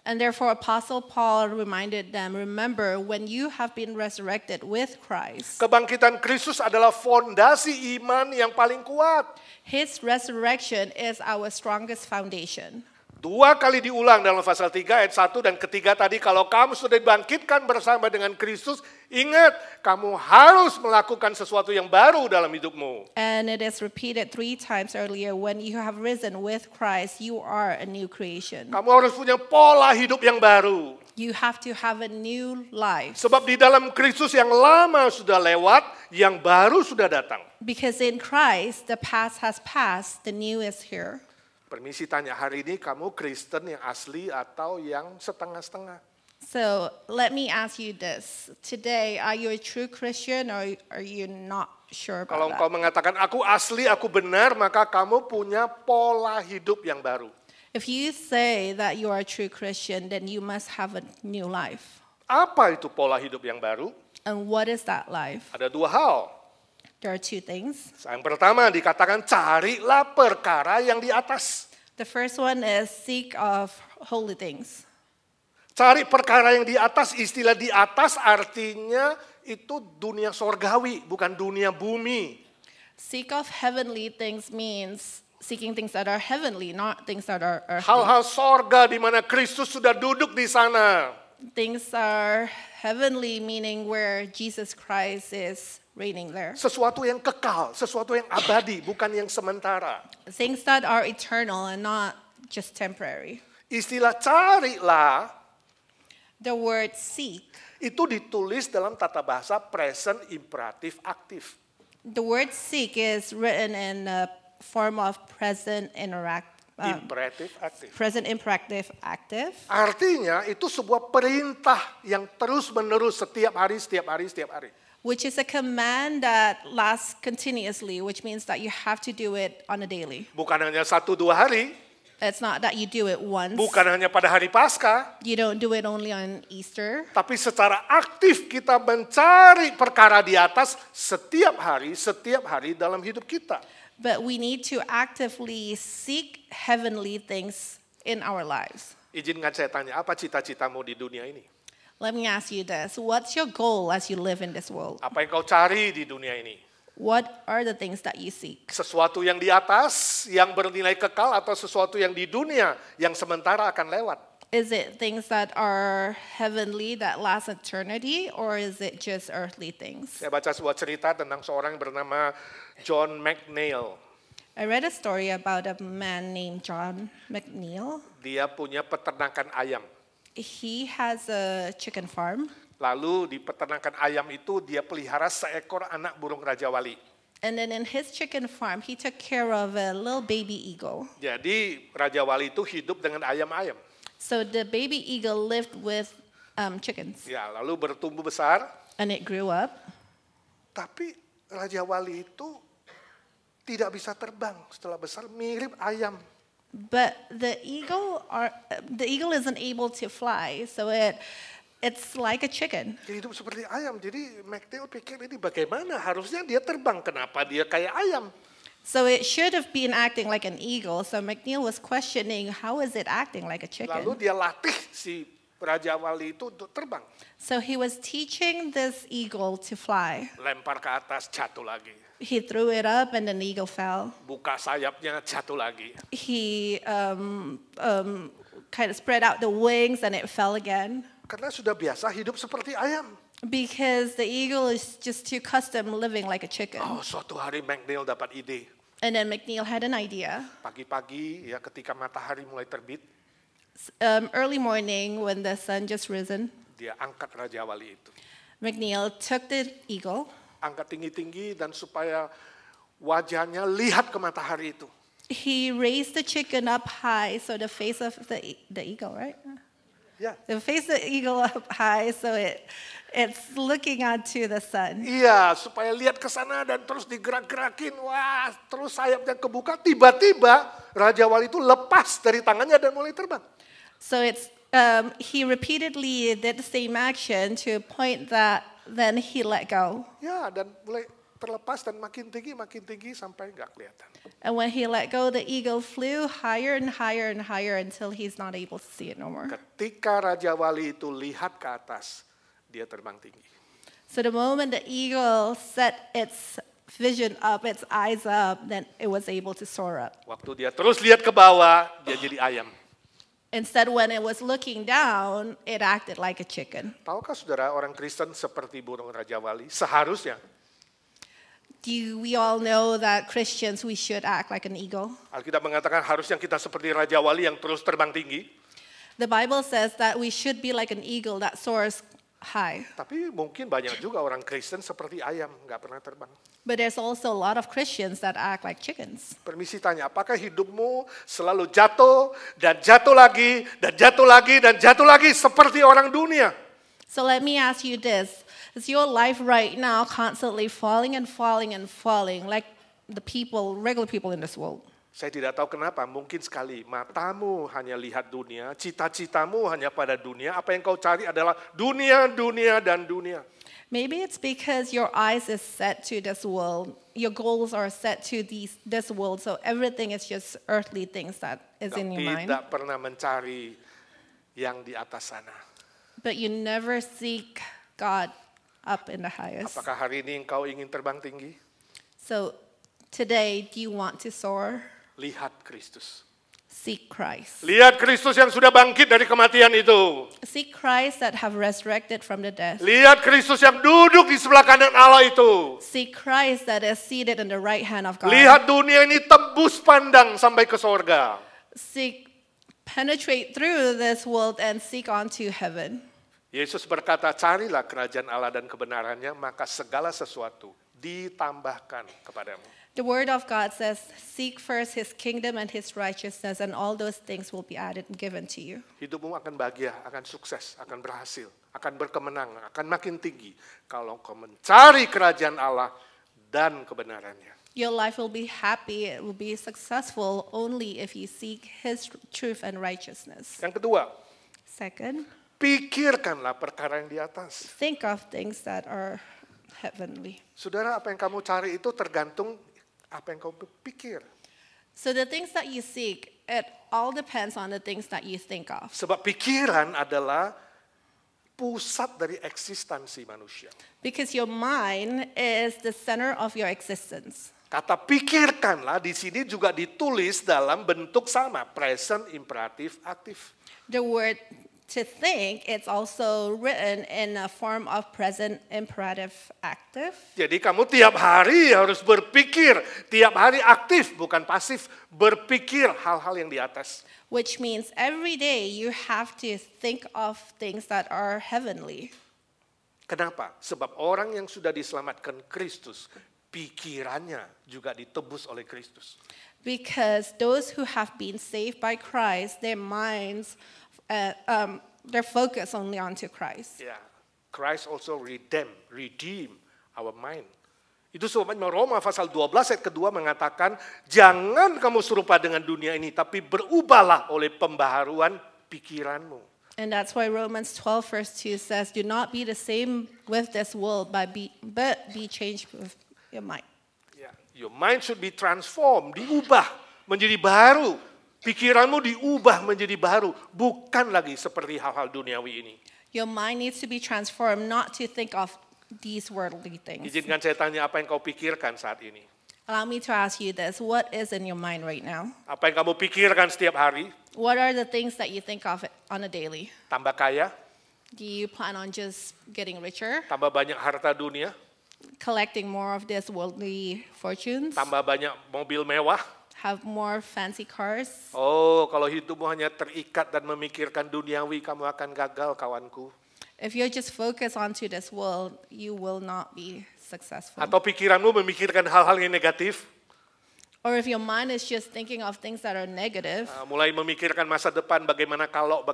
And therefore, Apostle Paul reminded them, remember when you have been resurrected with Christ. Kebangkitan Kristus adalah fondasi iman yang paling kuat. His resurrection is our strongest foundation. 2 kali diulang dalam pasal 3 ayat 1 dan ketiga tadi, kalau kamu sudah dibangkitkan bersama dengan Kristus, ingat kamu harus melakukan sesuatu yang baru dalam hidupmu. And it is repeated 3 times earlier, when you have risen with Christ, you are a new creation. Kamu harus punya pola hidup yang baru. You have to have a new life. Sebab di dalam Kristus yang lama sudah lewat, yang baru sudah datang. Because in Christ, the past has passed, the new is here. Permisi tanya, hari ini kamu Kristen yang asli atau yang setengah-setengah? So let me ask you this. Today, are you a true Christian or are you not sure Kalau about engkau that? mengatakan aku asli, aku benar, maka kamu punya pola hidup yang baru. If you say that you are a true Christian, then you must have a new life. Apa itu pola hidup yang baru? And what is that life? Ada 2 hal. There are 2 things. Yang pertama dikatakan carilah perkara yang di atas. The first one is seek of holy things. Cari perkara yang di atas, istilah di atas artinya itu dunia sorgawi, bukan dunia bumi. Seek of heavenly things means seeking things that are heavenly, not things that are earthly. Hal-hal sorga di mana Kristus sudah duduk di sana. Things are heavenly, meaning where Jesus Christ is reigning there. Sesuatu yang kekal, sesuatu yang abadi, bukan yang sementara. Things that are eternal and not just temporary. Istilah carilah The word seek, itu ditulis dalam tata bahasa present imperatif aktif. the word seek is written in the form of present Imperatif aktif. present imperative active, Artinya itu sebuah perintah yang terus-menerus setiap hari. which is a command that lasts continuously, which means that you have to do it on a daily. Bukan hanya 1-2 hari, It's not that you do it once. bukan hanya pada hari Paskah, You don't do it only on Easter. tapi secara aktif kita mencari perkara di atas setiap hari dalam hidup kita. But we need to actively seek heavenly things in our lives. Izinkan saya tanya, apa cita-citamu di dunia ini? Let me ask you this. What's your goal as you live in this world? Apa yang kau cari di dunia ini? What are the things that you seek? Sesuatu yang di atas, yang bernilai kekal, atau sesuatu yang di dunia, yang sementara akan lewat? Is it things that are heavenly that last eternity, or is it just earthly things? Saya baca sebuah cerita tentang seorang yang bernama John McNeil. I read a story about a man named John McNeil. Dia punya peternakan ayam. He has a chicken farm. Lalu di peternakan ayam itu dia pelihara seekor anak burung Raja Wali. And then in his chicken farm, he took care of a little baby eagle. Jadi Raja Wali itu hidup dengan ayam-ayam. So the baby eagle lived with chickens, Ya, lalu bertumbuh besar. and it grew up. Tapi Raja Wali itu tidak bisa terbang setelah besar, mirip ayam. But the eagle isn't able to fly, so it's like a chicken. Dia hidup seperti ayam. Jadi McNeil pikir ini bagaimana? Harusnya dia terbang. Kenapa dia kayak ayam? So it should have been acting like an eagle. So McNeil was questioning, how is it acting like a chicken? Lalu dia latih si Raja Wali itu untuk terbang. So he was teaching this eagle to fly. Lempar ke atas, jatuh lagi. He threw it up and then the eagle fell. Buka sayapnya, jatuh lagi. He kind of spread out the wings and it fell again. Karena sudah biasa hidup seperti ayam. Because the eagle is just too accustomed living like a chicken. Oh, suatu hari McNeil dapat ide. And then McNeil had an idea. Pagi-pagi ya ketika matahari mulai terbit, Early morning when the sun just risen, dia angkat Raja Wali itu. McNeil took the eagle. Angkat tinggi-tinggi dan supaya wajahnya lihat ke matahari itu. He raised the chicken up high, so the face of the eagle, right? Ya. The face of the eagle up high, so it's looking onto the sun. Iya, supaya lihat ke sana dan terus digerak-gerakin. Wah, terus sayapnya kebuka. Tiba-tiba Raja Wali itu lepas dari tangannya dan mulai terbang. So he repeatedly did the same action to a point that then he let go. Ya, dan mulai terlepas dan makin tinggi sampai nggak kelihatan. And when he let go, the eagle flew higher and higher and higher until he's not able to see it no more. Ketika Raja Wali itu lihat ke atas, dia terbang tinggi. So the moment the eagle set its vision up, its eyes up, then it was able to soar up. Waktu dia terus lihat ke bawah, dia jadi ayam. Instead, when it was looking down, it acted like a chicken. Tahukah saudara orang Kristen seperti burung Raja Wali? Seharusnya. We all know that Christians, we should act like an eagle. Alkitab mengatakan harusnya kita seperti Raja Wali yang terus terbang tinggi. The Bible says that we should be like an eagle that soars high. Tapi mungkin banyak juga orang Kristen seperti ayam, nggak pernah terbang. But there's also a lot of Christians that act like chickens. Permisi tanya, apakah hidupmu selalu jatuh dan jatuh lagi dan jatuh lagi dan jatuh lagi seperti orang dunia? So let me ask you this. Is your life right now constantly falling and falling and falling like the people, regular people in this world? Saya tidak tahu kenapa, mungkin sekali matamu hanya lihat dunia, cita-citamu hanya pada dunia, apa yang kau cari adalah dunia, dunia, dan dunia. Maybe it's because your eyes is set to this world. Your goals are set to this world, so everything is just earthly things that is in your mind. Tidak pernah mencari yang di atas sana. But you never seek God up in the highest. Apakah hari ini engkau ingin terbang tinggi? So today, do you want to soar? Lihat Kristus. Seek Christ. Lihat Kristus yang sudah bangkit dari kematian itu. Seek Christ that have resurrected from the dead. Lihat Kristus yang duduk di sebelah kanan Allah itu. Seek Christ that is seated in the right hand of God. Lihat dunia ini tembus pandang sampai ke sorga. Penetrate through this world and seek onto heaven. Yesus berkata, carilah kerajaan Allah dan kebenarannya, maka segala sesuatu ditambahkan kepadamu. The word of God says, seek first his kingdom and his righteousness, and all those things will be added and given to you. Hidupmu akan bahagia, akan sukses, akan berhasil, akan berkemenangan, akan makin tinggi kalau kau mencari kerajaan Allah dan kebenarannya. Your life will be happy, it will be successful only if you seek his truth and righteousness. Yang kedua, Second, pikirkanlah perkara yang di atas. think of things that are heavenly. Saudara, apa yang kamu cari itu tergantung apa yang kau pikir. So the things that you seek, it all depends on the things that you think of. Sebab pikiran adalah pusat dari eksistensi manusia. Because your mind is the center of your existence. Kata pikirkanlah di sini juga ditulis dalam bentuk sama, present, imperatif, aktif. The word to think, it's also written in a form of present imperative active. Jadi kamu tiap hari harus berpikir, tiap hari aktif, bukan pasif, berpikir hal-hal yang di atas. Which means every day you have to think of things that are heavenly. Kenapa? Sebab orang yang sudah diselamatkan Kristus, pikirannya juga ditebus oleh Kristus. Because those who have been saved by Christ, their minds, their focus only onto Christ. Yeah. Christ also redeem our mind. Itu sebabnya Roma pasal 12 ayat kedua mengatakan, jangan kamu serupa dengan dunia ini, tapi berubahlah oleh pembaharuan pikiranmu. And that's why Romans 12 verse 2 says, do not be the same with this world, but be changed with your mind. Yeah. Your mind should be transformed, diubah menjadi baru. Pikiranmu diubah menjadi baru, bukan lagi seperti hal-hal duniawi ini. Your mind needs to be transformed, not to think of these worldly things. Izinkan saya tanya, apa yang kau pikirkan saat ini? Allow me to ask you this. What is in your mind right now? Apa yang kamu pikirkan setiap hari? What are the things that you think of on a daily? Tambah kaya? Do you plan on just getting richer? Tambah banyak harta dunia? Collecting more of these worldly fortunes? Tambah banyak mobil mewah? Have more fancy cars? Oh, kalau hidupmu hanya terikat dan memikirkan duniawi, kamu akan gagal, kawanku. If you just focus onto this world, you will not be successful. Atau pikiranmu memikirkan hal-hal yang negatif? Or if your mind is just thinking of things that are negative, Mulai memikirkan masa depan, bagaimana kalau.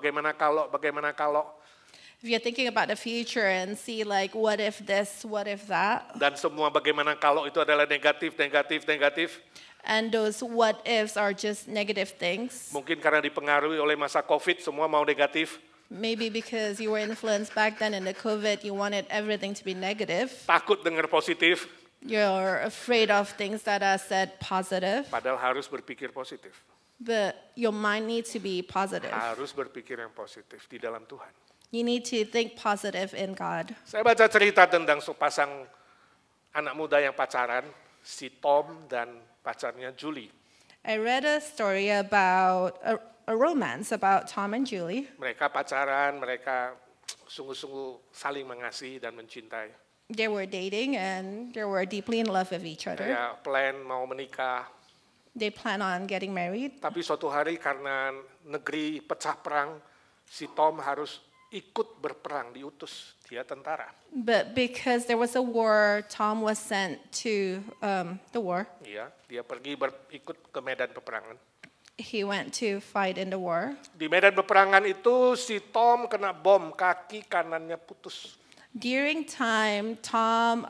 if you're thinking about the future and see like, what if this, what if that, Dan semua bagaimana kalau itu adalah negatif. and those what ifs are just negative things, Mungkin karena dipengaruhi oleh masa COVID, semua mau negatif. maybe because you were influenced back then in the COVID, you wanted everything to be negative. Takut dengar positif. You're afraid of things that are said positive, Padahal harus berpikir positif. but your mind needs to be positive. Harus berpikir yang positif di dalam Tuhan. You need to think positive in God. Saya baca cerita tentang sepasang anak muda yang pacaran, si Tom dan pacarnya Julie. I read a story about a romance about Tom and Julie. Mereka pacaran, mereka sungguh-sungguh saling mengasihi dan mencintai. They were dating and they were deeply in love with each other. Kayak plan mau menikah, They plan on getting married. tapi suatu hari karena negeri pecah perang, si Tom harus ikut berperang, diutus, dia tentara. But because there was a war, Tom was sent to the war. Iya, dia pergi ikut ke medan peperangan. He went to fight in the war. Di medan peperangan itu si Tom kena bom, kaki kanannya putus. During time, Tom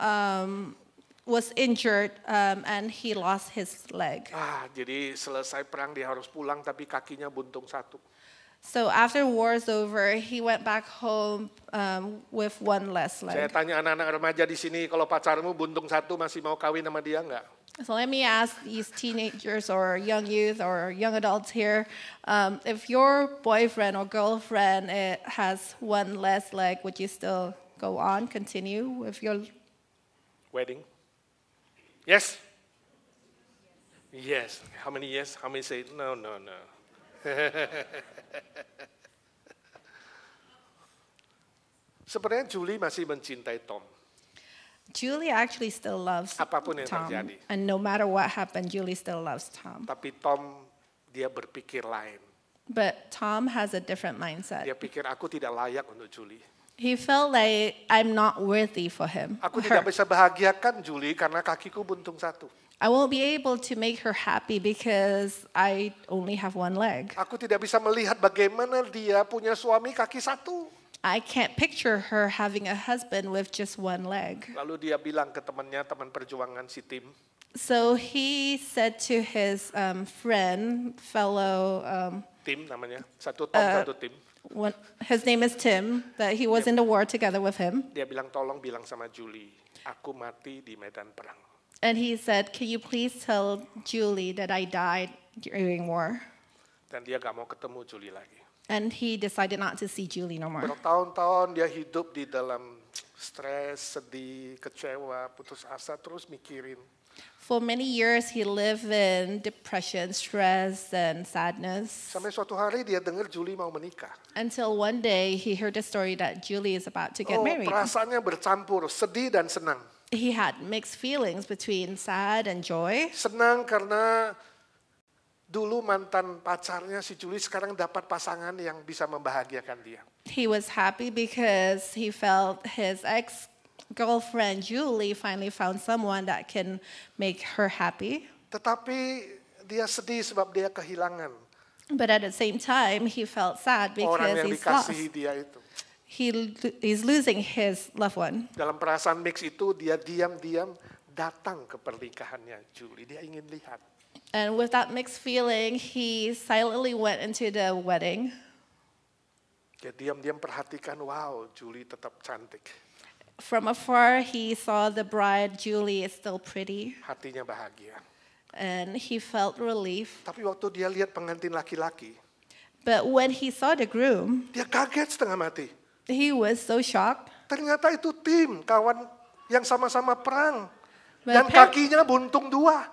was injured and he lost his leg. Jadi selesai perang dia harus pulang tapi kakinya buntung satu. So after war's over, he went back home with one less Saya leg. tanya anak-anak remaja di sini, kalau pacarmu buntung satu masih mau kawin sama dia enggak? So let me ask these teenagers or young youth or young adults here, if your boyfriend or girlfriend has one less leg, would you still go on, continue with your... Wedding? Yes? Yes. How many yes? How many say no? Sebenarnya Julie masih mencintai Tom. Julie actually still loves Apapun yang Tom. terjadi. And no matter what happened, Julie still loves Tom. Tapi Tom dia berpikir lain. But Tom has a different mindset. Dia pikir aku tidak layak untuk Julie. He felt like I'm not worthy for him. Aku her. tidak bisa bahagiakan Julie karena kakiku buntung satu. I won't be able to make her happy because I only have one leg. Aku tidak bisa melihat bagaimana dia punya suami kaki satu. I can't picture her having a husband with just one leg. Lalu dia bilang ke temannya, teman perjuangan si Tim. So he said to his fellow, Tim namanya, satu Tom, satu Tim. his name is Tim, that he was in the war together with him. Dia bilang, tolong bilang sama Julie, aku mati di medan perang. And he said, can you please tell Julie that I died during war? Dan dia gak mau ketemu Julie lagi. And he decided not to see Julie no more. Bertahun-tahun dia hidup di dalam stres, sedih, kecewa, putus asa, terus mikirin. For many years, he lived in depression, stress, and sadness. Sampai suatu hari dia dengar Julie mau menikah. Until one day, he heard the story that Julie is about to get married. Perasaannya bercampur, sedih dan senang. He had mixed feelings between sad and joy. Senang karena dulu mantan pacarnya si Julie sekarang dapat pasangan yang bisa membahagiakan dia. He was happy because he felt his ex-girlfriend Julie finally found someone that can make her happy. Tetapi dia sedih sebab dia kehilangan But at the same time, he felt sad orang because yang he's lost. dikasihi dia itu. He's losing his loved one. Dalam perasaan mix itu dia diam-diam datang ke pernikahannya Julie. Dia ingin lihat. And with that mixed feeling, he silently went into the wedding. Dia diam-diam perhatikan, wow, Julie tetap cantik. From afar, he saw the bride, Julie, is still pretty. Hatinya bahagia. And he felt relief. Tapi waktu dia lihat pengantin laki-laki, But when he saw the groom, dia kaget setengah mati. he was so shocked. Ternyata itu Tim, kawan yang sama-sama perang. But Dan kakinya buntung dua.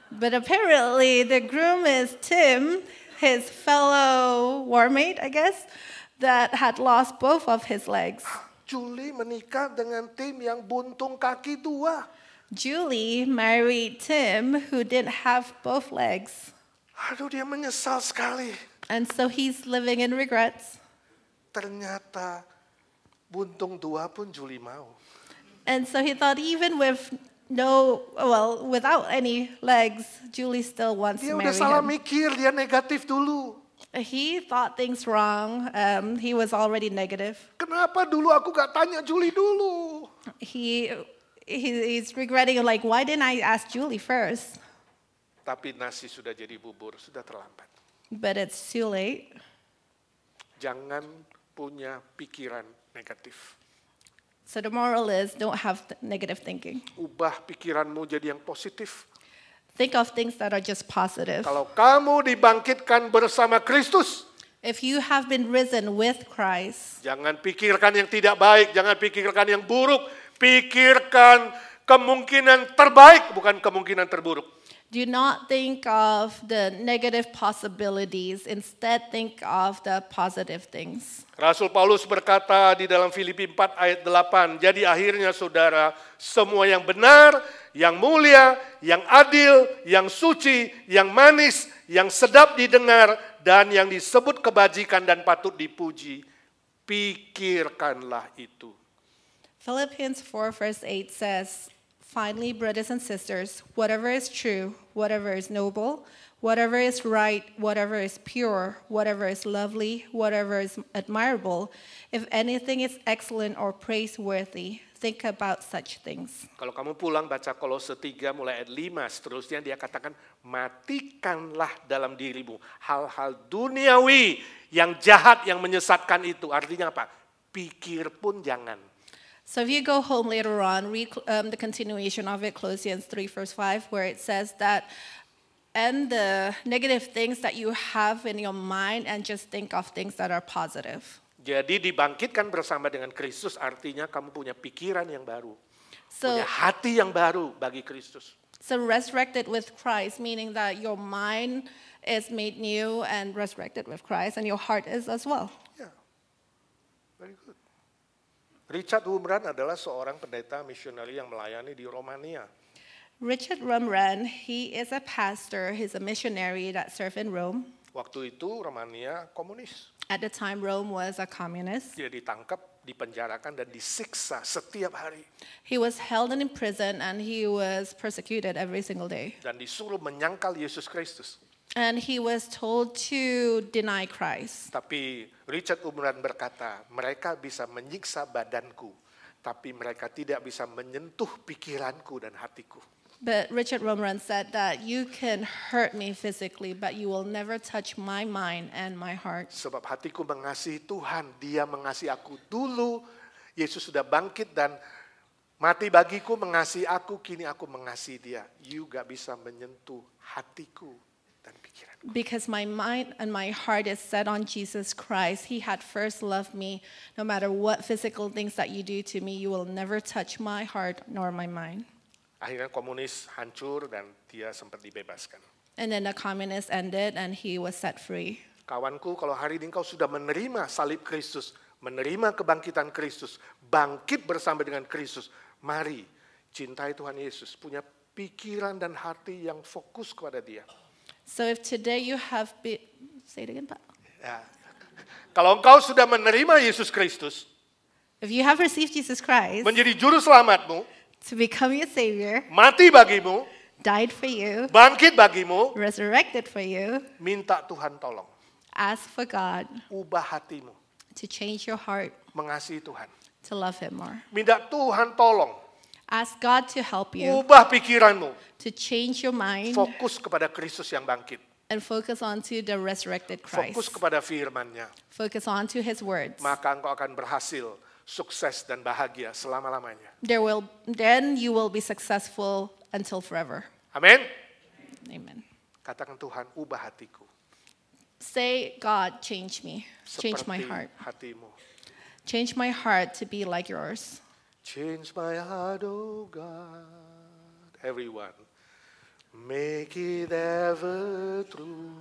But apparently, the groom is Tim, his fellow warmate, I guess, that had lost both of his legs. Julie menikah dengan Tim yang buntung kaki dua. Julie married Tim, who didn't have both legs. Aduh, dia menyesal sekali. And so he's living in regrets. Ternyata buntung dua pun Julie mau. And so he thought, even with without any legs, Julie still wants Dia to udah marry salah him. mikir, dia negatif dulu. He thought things wrong. He was already negative. Kenapa dulu aku gak tanya Julie dulu? He's regretting, like, why didn't I ask Julie first? Tapi nasi sudah jadi bubur, sudah terlambat. But it's too late. Jangan punya pikiran negatif. So the moral is, don't have negative thinking. Ubah pikiranmu jadi yang positif. Think of things that are just positive. Kalau kamu dibangkitkan bersama Kristus, If you have been risen with Christ, jangan pikirkan yang tidak baik, jangan pikirkan yang buruk. Pikirkan kemungkinan terbaik, bukan kemungkinan terburuk. do not think of the negative possibilities. Instead, think of the positive things. Rasul Paulus berkata di dalam Filipi 4 ayat 8, jadi akhirnya saudara, semua yang benar, yang mulia, yang adil, yang suci, yang manis, yang sedap didengar, dan yang disebut kebajikan dan patut dipuji, pikirkanlah itu. Philippians 4 verse 8 says, finally, brothers and sisters, whatever is true, whatever is noble, whatever is right, whatever is pure, whatever is lovely, whatever is admirable, if anything is excellent or praiseworthy, think about such things. Kalau kamu pulang baca Kolose 3 mulai ayat 5, seterusnya dia katakan, matikanlah dalam dirimu hal-hal duniawi yang jahat, yang menyesatkan itu. Artinya apa? Pikir pun jangan. So if you go home later on, read the continuation of it, Colossians 3 verse 5, where it says that, and the negative things that you have in your mind, and just think of things that are positive. Jadi dibangkitkan bersama dengan Kristus artinya kamu punya pikiran yang baru. So, Punya hati yang baru bagi Kristus. so resurrected with Christ, meaning that your mind is made new and resurrected with Christ, and your heart is as well. Ya, very good. Richard Wurmbrand adalah seorang pendeta misioneri yang melayani di Romania. Richard Wurmbrand, he is a pastor, he's a missionary that served in Rome. Waktu itu Romania komunis. At the time, Rome was a communist. Dia ditangkap, dipenjarakan, dan disiksa setiap hari. He was held in prison and he was persecuted every single day. Dan disuruh menyangkal Yesus Kristus. And he was told to deny Christ. Tapi Richard Wurmbrand berkata, mereka bisa menyiksa badanku, tapi mereka tidak bisa menyentuh pikiranku dan hatiku. But Richard Wurmbrand said that you can hurt me physically, but you will never touch my mind and my heart. Sebab hatiku mengasihi Tuhan, Dia mengasihi aku dulu. Yesus sudah bangkit dan mati bagiku, mengasihi aku, kini aku mengasihi Dia. You gak bisa menyentuh hatiku dan pikiranku. Because my mind and my heart is set on Jesus Christ. He had first loved me. No matter what physical things that you do to me, you will never touch my heart nor my mind. Akhirnya komunis hancur dan dia sempat dibebaskan. And then the communists ended and he was set free. Kawanku, kalau hari ini kau sudah menerima salib Kristus, menerima kebangkitan Kristus, bangkit bersama dengan Kristus, mari cintai Tuhan Yesus, punya pikiran dan hati yang fokus kepada Dia. So if today you have been, say it again, Pak. Ya. Kalau engkau sudah menerima Yesus Kristus, If you have received Jesus Christ menjadi juru selamatmu, to become your Savior, mati bagimu, died for you, bangkit bagimu, resurrected for you, minta Tuhan tolong. ask for God Ubah hatimu, to change your heart mengasihi Tuhan. to love Him more. Minta Tuhan tolong, Ask God to help you ubah pikiranmu, to change your mind fokus kepada Kristus yang bangkit. and focus on to the resurrected Fokus Christ. kepada firman-Nya. Focus on to His words. Maka engkau akan berhasil, sukses dan bahagia selama-lamanya. Then you will be successful until forever. Amin. Amen. Katakan Tuhan, ubah hatiku. Say, God, change me. Change my Seperti heart. hatimu. Change my heart to be like yours. Change my heart, oh God. Everyone. Make it ever true.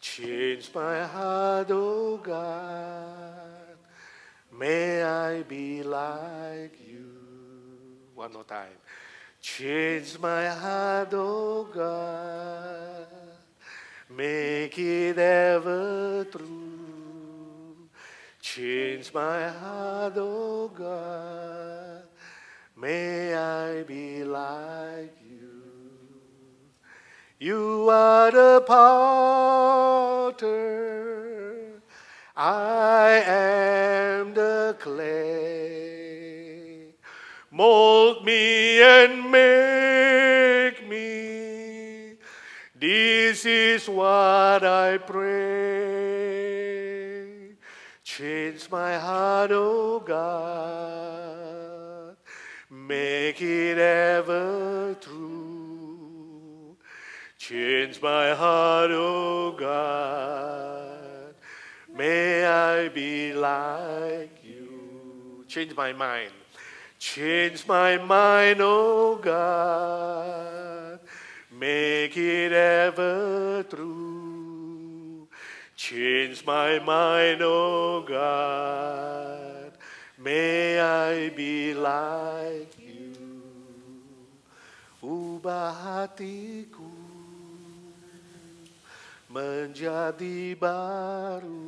Change my heart, oh God. May I be like you. One more time. Change my heart, oh God. Make it ever true. Change my heart, oh God. May I be like you. You are the potter. I am the clay. Mold me and make me. This is what I pray. Change my heart, oh God. Make it ever true. Change my heart, oh God. May I be like you. Change my mind. Change my mind, oh God. Make it ever true. Change my mind, oh God. May I be like you. Ubah hatiku menjadi baru.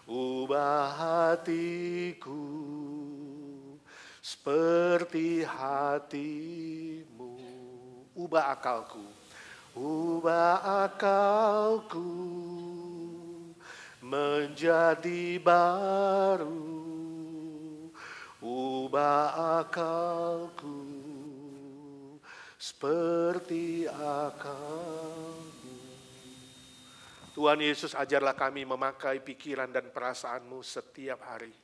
Ubah hatiku seperti hatimu. Ubah akalku. Ubah akalku menjadi baru. Ubah akalku seperti akalmu. Tuhan Yesus, ajarlah kami memakai pikiran dan perasaanmu setiap hari.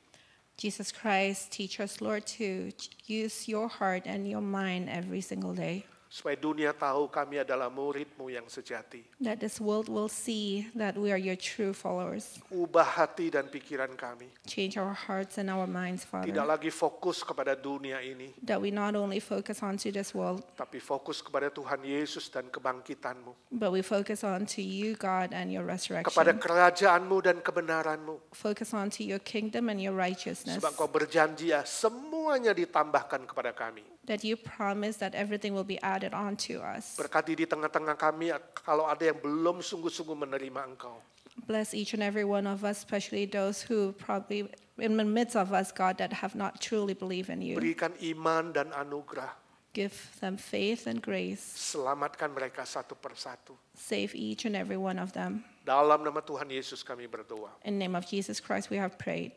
Jesus Christ, teach us, Lord, to use your heart and your mind every single day. Supaya dunia tahu kami adalah murid-Mu yang sejati. That this world will see that we are your true followers. Ubah hati dan pikiran kami. Change our hearts and our minds, Tidak Father. lagi fokus kepada dunia ini, That we not only focus onto this world, tapi fokus kepada Tuhan Yesus dan kebangkitan-Mu. but we focus onto you, God, and your Kepada resurrection. kerajaan-Mu dan kebenaran-Mu. Focus onto your kingdom and your righteousness. Sebab Kau berjanji ya, semuanya ditambahkan kepada kami. That you promise that everything will be added onto us. Berkati di tengah-tengah kami kalau ada yang belum sungguh-sungguh menerima Engkau. Bless each and every one of us, especially those who probably in the midst of us, God, that have not truly believed in you. Berikan iman dan anugerah. Give them faith and grace. Selamatkan mereka satu persatu. Save each and every one of them. Dalam nama Tuhan Yesus kami berdoa. In the name of Jesus Christ, we have prayed.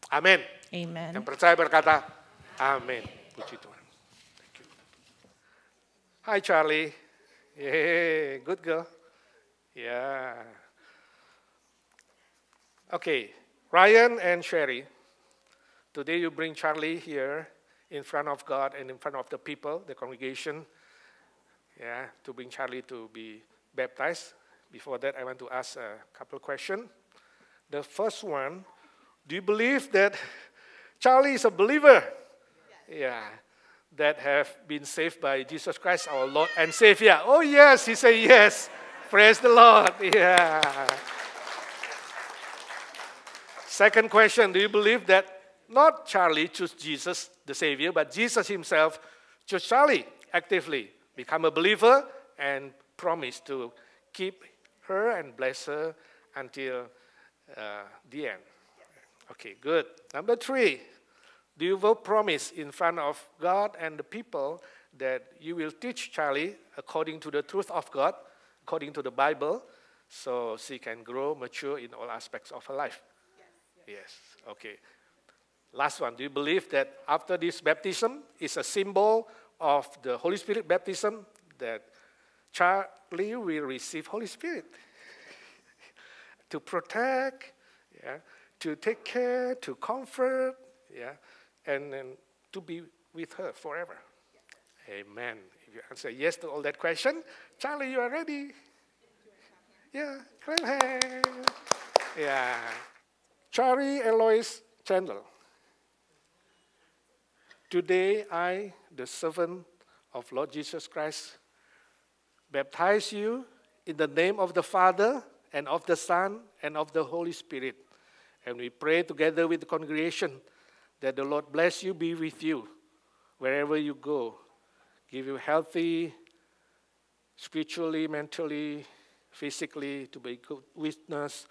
Amin. Amen. Yang percaya berkata, amin. Puji Tuhan. Thank you. Hi Charlie. Yeah, good girl. Yeah. Okay, Ryan and Sherry. Today you bring Charlie here in front of God and in front of the people, the congregation. Yeah, to bring Charlie to be baptized. Before that, I want to ask a couple of questions. The first one, do you believe that Charlie is a believer? Yeah, that have been saved by Jesus Christ, our Lord and Savior. Oh yes, he said yes. Praise the Lord. Yeah. Second question, do you believe that not Charlie chose Jesus, the Savior, but Jesus himself chose Charlie actively, become a believer and promise to keep her and bless her until the end? Okay, good. Number 3, do you both promise in front of God and the people that you will teach Charlie according to the truth of God, according to the Bible, so she can grow, mature in all aspects of her life? Yes. Okay. Last one, do you believe that after this baptism is a symbol of the Holy Spirit baptism, that Charlie will receive Holy Spirit to protect, yeah, to take care, to comfort, yeah, and to be with her forever? Amen. If you answer yes to all that question, Charlie, you are ready. Yeah, clap hands. Yeah. Charlie Eloise Chandler. Today I, the servant of Lord Jesus Christ, baptize you in the name of the Father and of the Son and of the Holy Spirit. And we pray together with the congregation that the Lord bless you, be with you wherever you go. Give you healthy, spiritually, mentally, physically, to be a good witness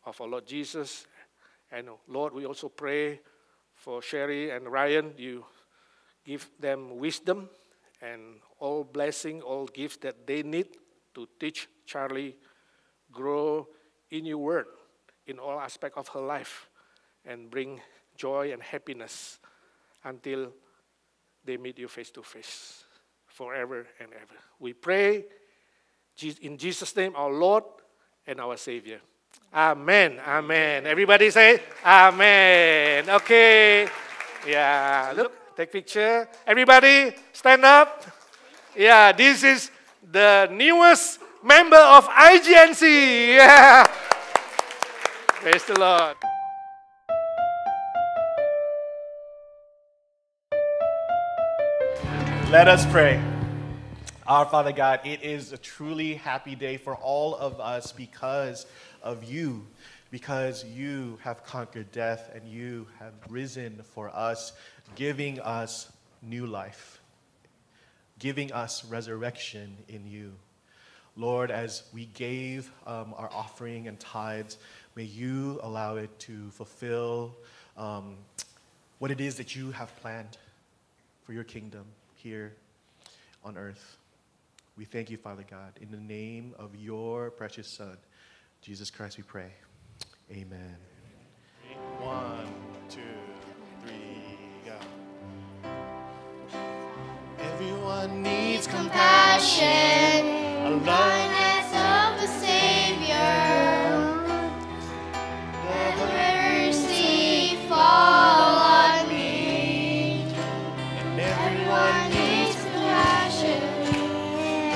of our Lord Jesus. And Lord, we also pray for Sherry and Ryan. You give them wisdom and all blessing, all gifts that they need to teach Charlie, grow in your word in all aspects of her life, and bring joy and happiness until they meet you face to face, forever and ever. We pray in Jesus' name, our Lord and our Savior. Amen. Amen. Everybody say Amen. Okay. Yeah. Look, take picture. Everybody stand up. Yeah, this is the newest member of IGNC. Yeah. Praise the Lord. Let us pray. Our Father God, it is a truly happy day for all of us because of you, because you have conquered death and you have risen for us, giving us new life, giving us resurrection in you. Lord, as we gave our offering and tithes, may you allow it to fulfill what it is that you have planned for your kingdom here on earth. We thank you, Father God. In the name of your precious Son, Jesus Christ, we pray. Amen. 1, 2, 3, go. Everyone needs Compassion, kindness of the Savior, let mercy fall on me. and Everyone needs compassion,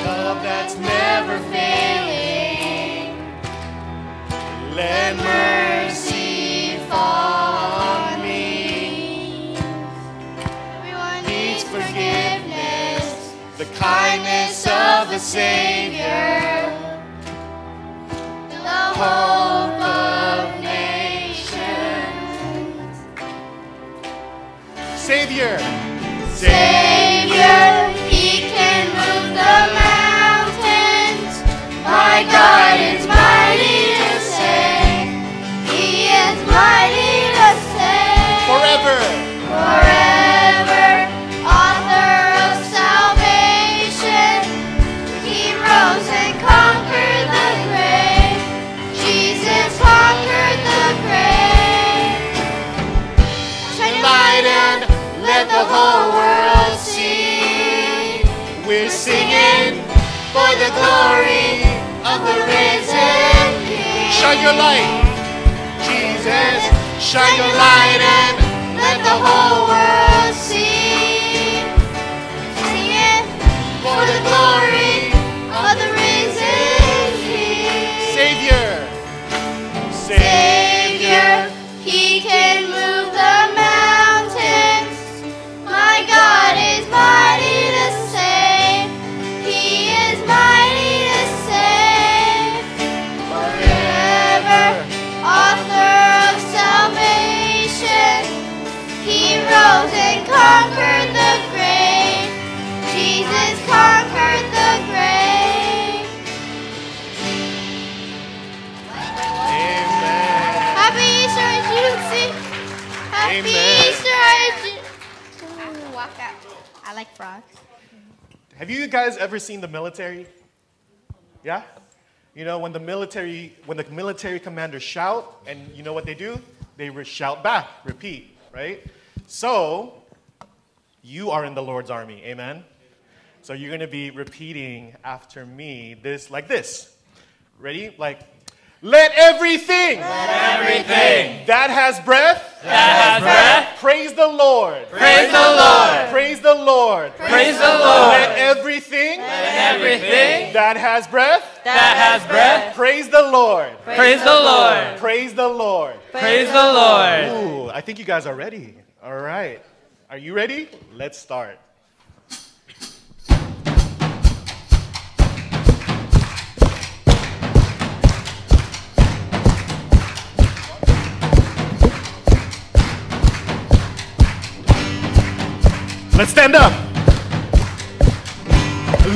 love that's never failing. let Mercy fall on me. Everyone needs forgiveness, the kindness of the Savior, the hope of nations. Savior. Savior, He can move the mountains. My God is mighty to save. He is mighty to save. Forever. Forever, author of salvation. He rose and conquered the grave. Jesus conquered the grave. Shine your light and let the whole world see. We're singing For the glory of the risen King. Shine your light, Jesus. Shine your light and let the whole world see. Sing it for the glory of the risen King. Savior. Savior, He can move the mountains. My God is mighty to save. He is mighty to save. Forever, author of salvation. He rose and conquered the grave. Jesus conquered the grave. Amen. Happy Easter, Juicy. Happy Amen. Easter, Juicy. Walk out. I like frogs. Have you guys ever seen the military? Yeah? You know, when the military commanders shout, and you know what they do? They shout back, repeat, right? So, you are in the Lord's army, amen? So you're going to be repeating after me this, like this. Ready? Like, let everything that has breath praise the Lord. Praise the Lord. Praise the Lord. Praise the Lord. Let everything Everything that has breath that has breath, praise the Lord. praise the Lord. Praise the Lord. Praise the Lord. Ooh, I think you guys are ready. All right. Are you ready? Let's start. Let's stand up.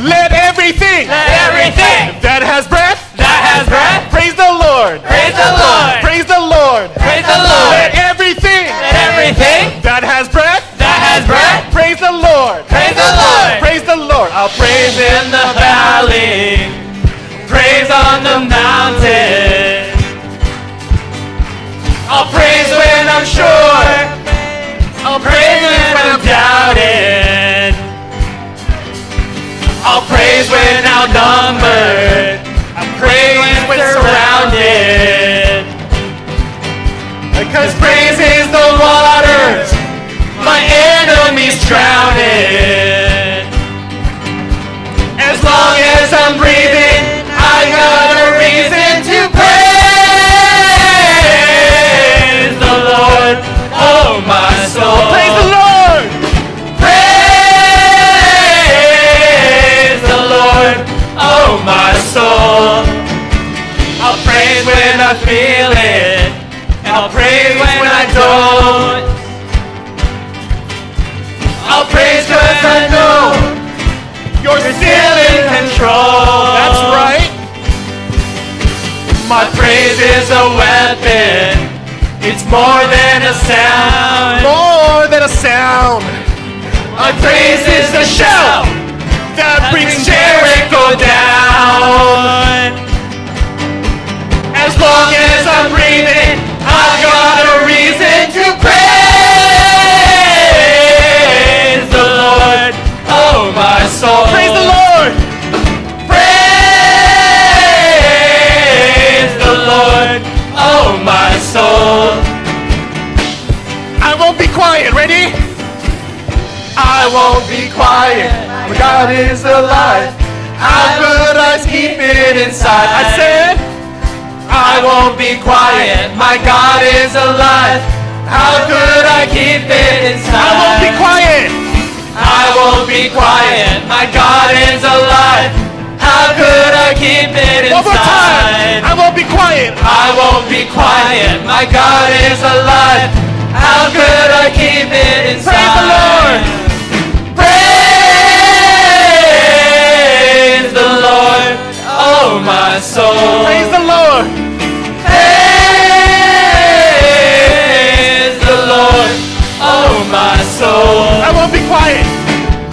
Let everything that has breath praise the Lord. Praise the Lord. Praise the Lord. Praise the Lord. Let everything Everything that has breath praise the Lord. praise the Lord. Praise the Lord. I'll praise Praise in the valley, praise on the mountain. I'll praise when I'm sure, I'll praise when I'm doubting. I'll praise when outnumbered, I'll praise when surrounded. waters, my enemies drowning. As long as I'm breathing, I got a reason to praise the Lord, oh my soul. Praise the Lord! Praise the Lord, oh my soul. I'll praise when I feel it, and I'll praise when I don't. I'll praise 'cause I know you're still in control. That's right. My praise is a weapon. It's more than a sound. More than a sound My praise is the shout that brings Jericho down. As long as I'm breathing, I've got a reason to praise the Lord, oh my soul. Praise the Lord! Praise the Lord, oh my soul. I won't be quiet. Ready? I won't be quiet, for God is alive. How could I keep it inside? I said, I won't be quiet, my God is alive. How could I keep it inside? I won't be quiet. I won't be quiet, my God is alive. How could I keep it inside? One more time. I won't be quiet. I won't be quiet, my God is alive. How could I keep it inside? Praise the Lord. Praise the Lord, oh my soul. Praise the Lord. Praise the Lord, oh my soul. I won't be quiet.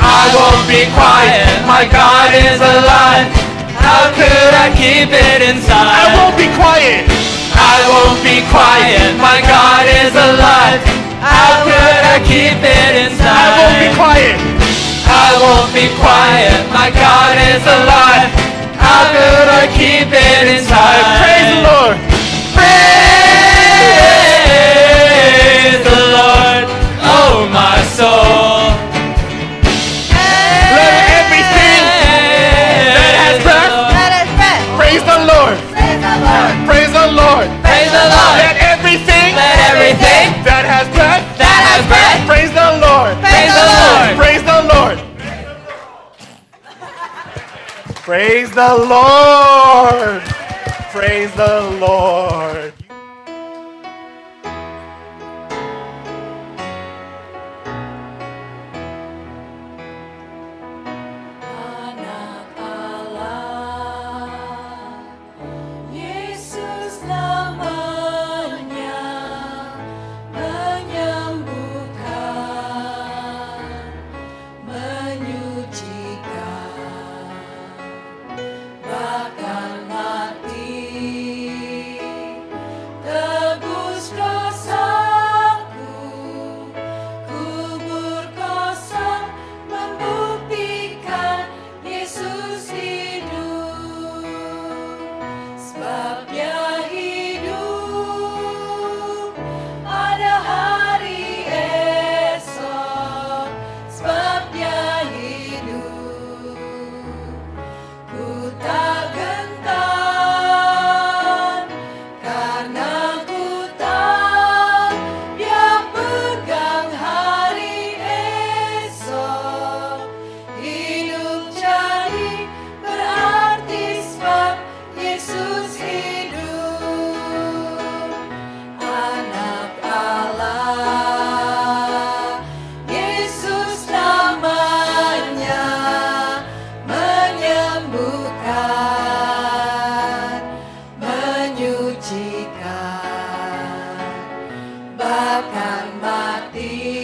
I won't be quiet, my God is alive. How could I keep it inside? I won't be quiet. I won't be quiet, my God is alive. How could I keep it inside? I won't be quiet. I won't be quiet, my God is alive. How could I keep it inside? Praise the Lord. Praise the Lord, oh my soul. Let everything that has breath praise the Lord. Praise the Lord. Praise the Lord. Let everything Let everything that has breath that has breath praise the Lord. praise the Lord. Praise the Lord. Praise the Lord. Praise the Lord. Anak Allah, Yesus namanya, menyembuhkan, menyucikan, bahkan mati, tebus dosaku, kubur kosong membuktikan Yesus hidup, sebab Dia hidup, ada hari esok, sebab Dia hidup, ku tak gentar, karena ku tahu Dia pegang hari esok. Hidup jadi berarti sebab Yesus hidup. Anak Allah, Yesus namanya, menyembuhkan, menyucikan, bahkan mati,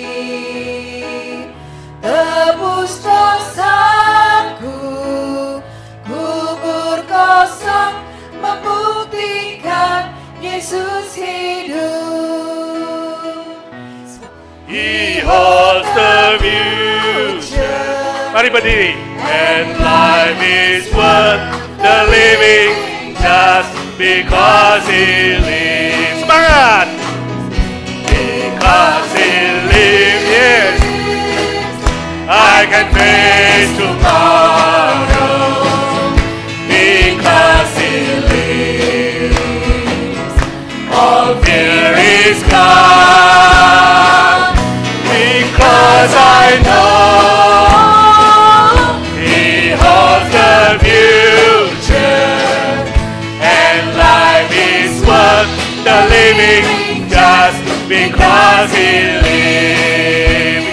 tebus dosaku, kubur kosong membuktikan Yesus hidup. He holds the future. Mari berdiri. And life is worth the living just because He lives. Semangat. Because because He lives, yes, I can face tomorrow because He lives. All fear is gone because I know He holds the future, and life is worth the living just because He lives.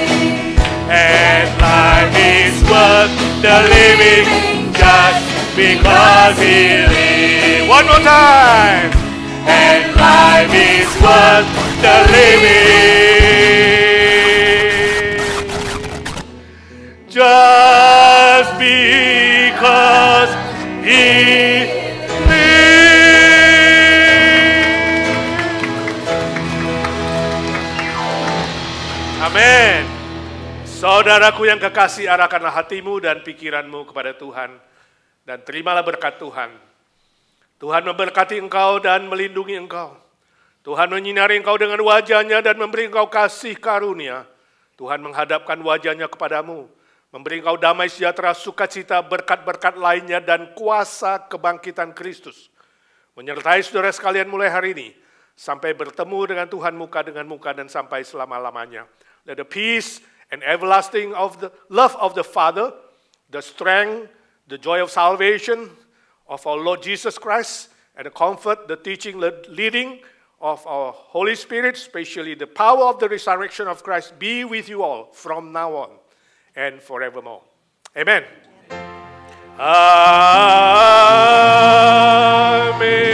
And life is worth the living just because He lives. One more time. And life is worth the living just because He lives. Amin. Saudaraku yang kekasih, arahkanlah hatimu dan pikiranmu kepada Tuhan, dan terimalah berkat Tuhan. Tuhan memberkati engkau dan melindungi engkau. Tuhan menyinari engkau dengan wajah-Nya dan memberi engkau kasih karunia. Tuhan menghadapkan wajah-Nya kepadamu, memberi engkau damai sejahtera, sukacita, berkat-berkat lainnya, dan kuasa kebangkitan Kristus menyertai saudara sekalian mulai hari ini, sampai bertemu dengan Tuhan muka dengan muka dan sampai selama-lamanya. Let the peace and everlasting of the love of the Father, the strength, the joy of salvation of our Lord Jesus Christ, and the comfort, the teaching, the leading of our Holy Spirit, especially the power of the resurrection of Christ, be with you all from now on and forevermore. Amen. Amen.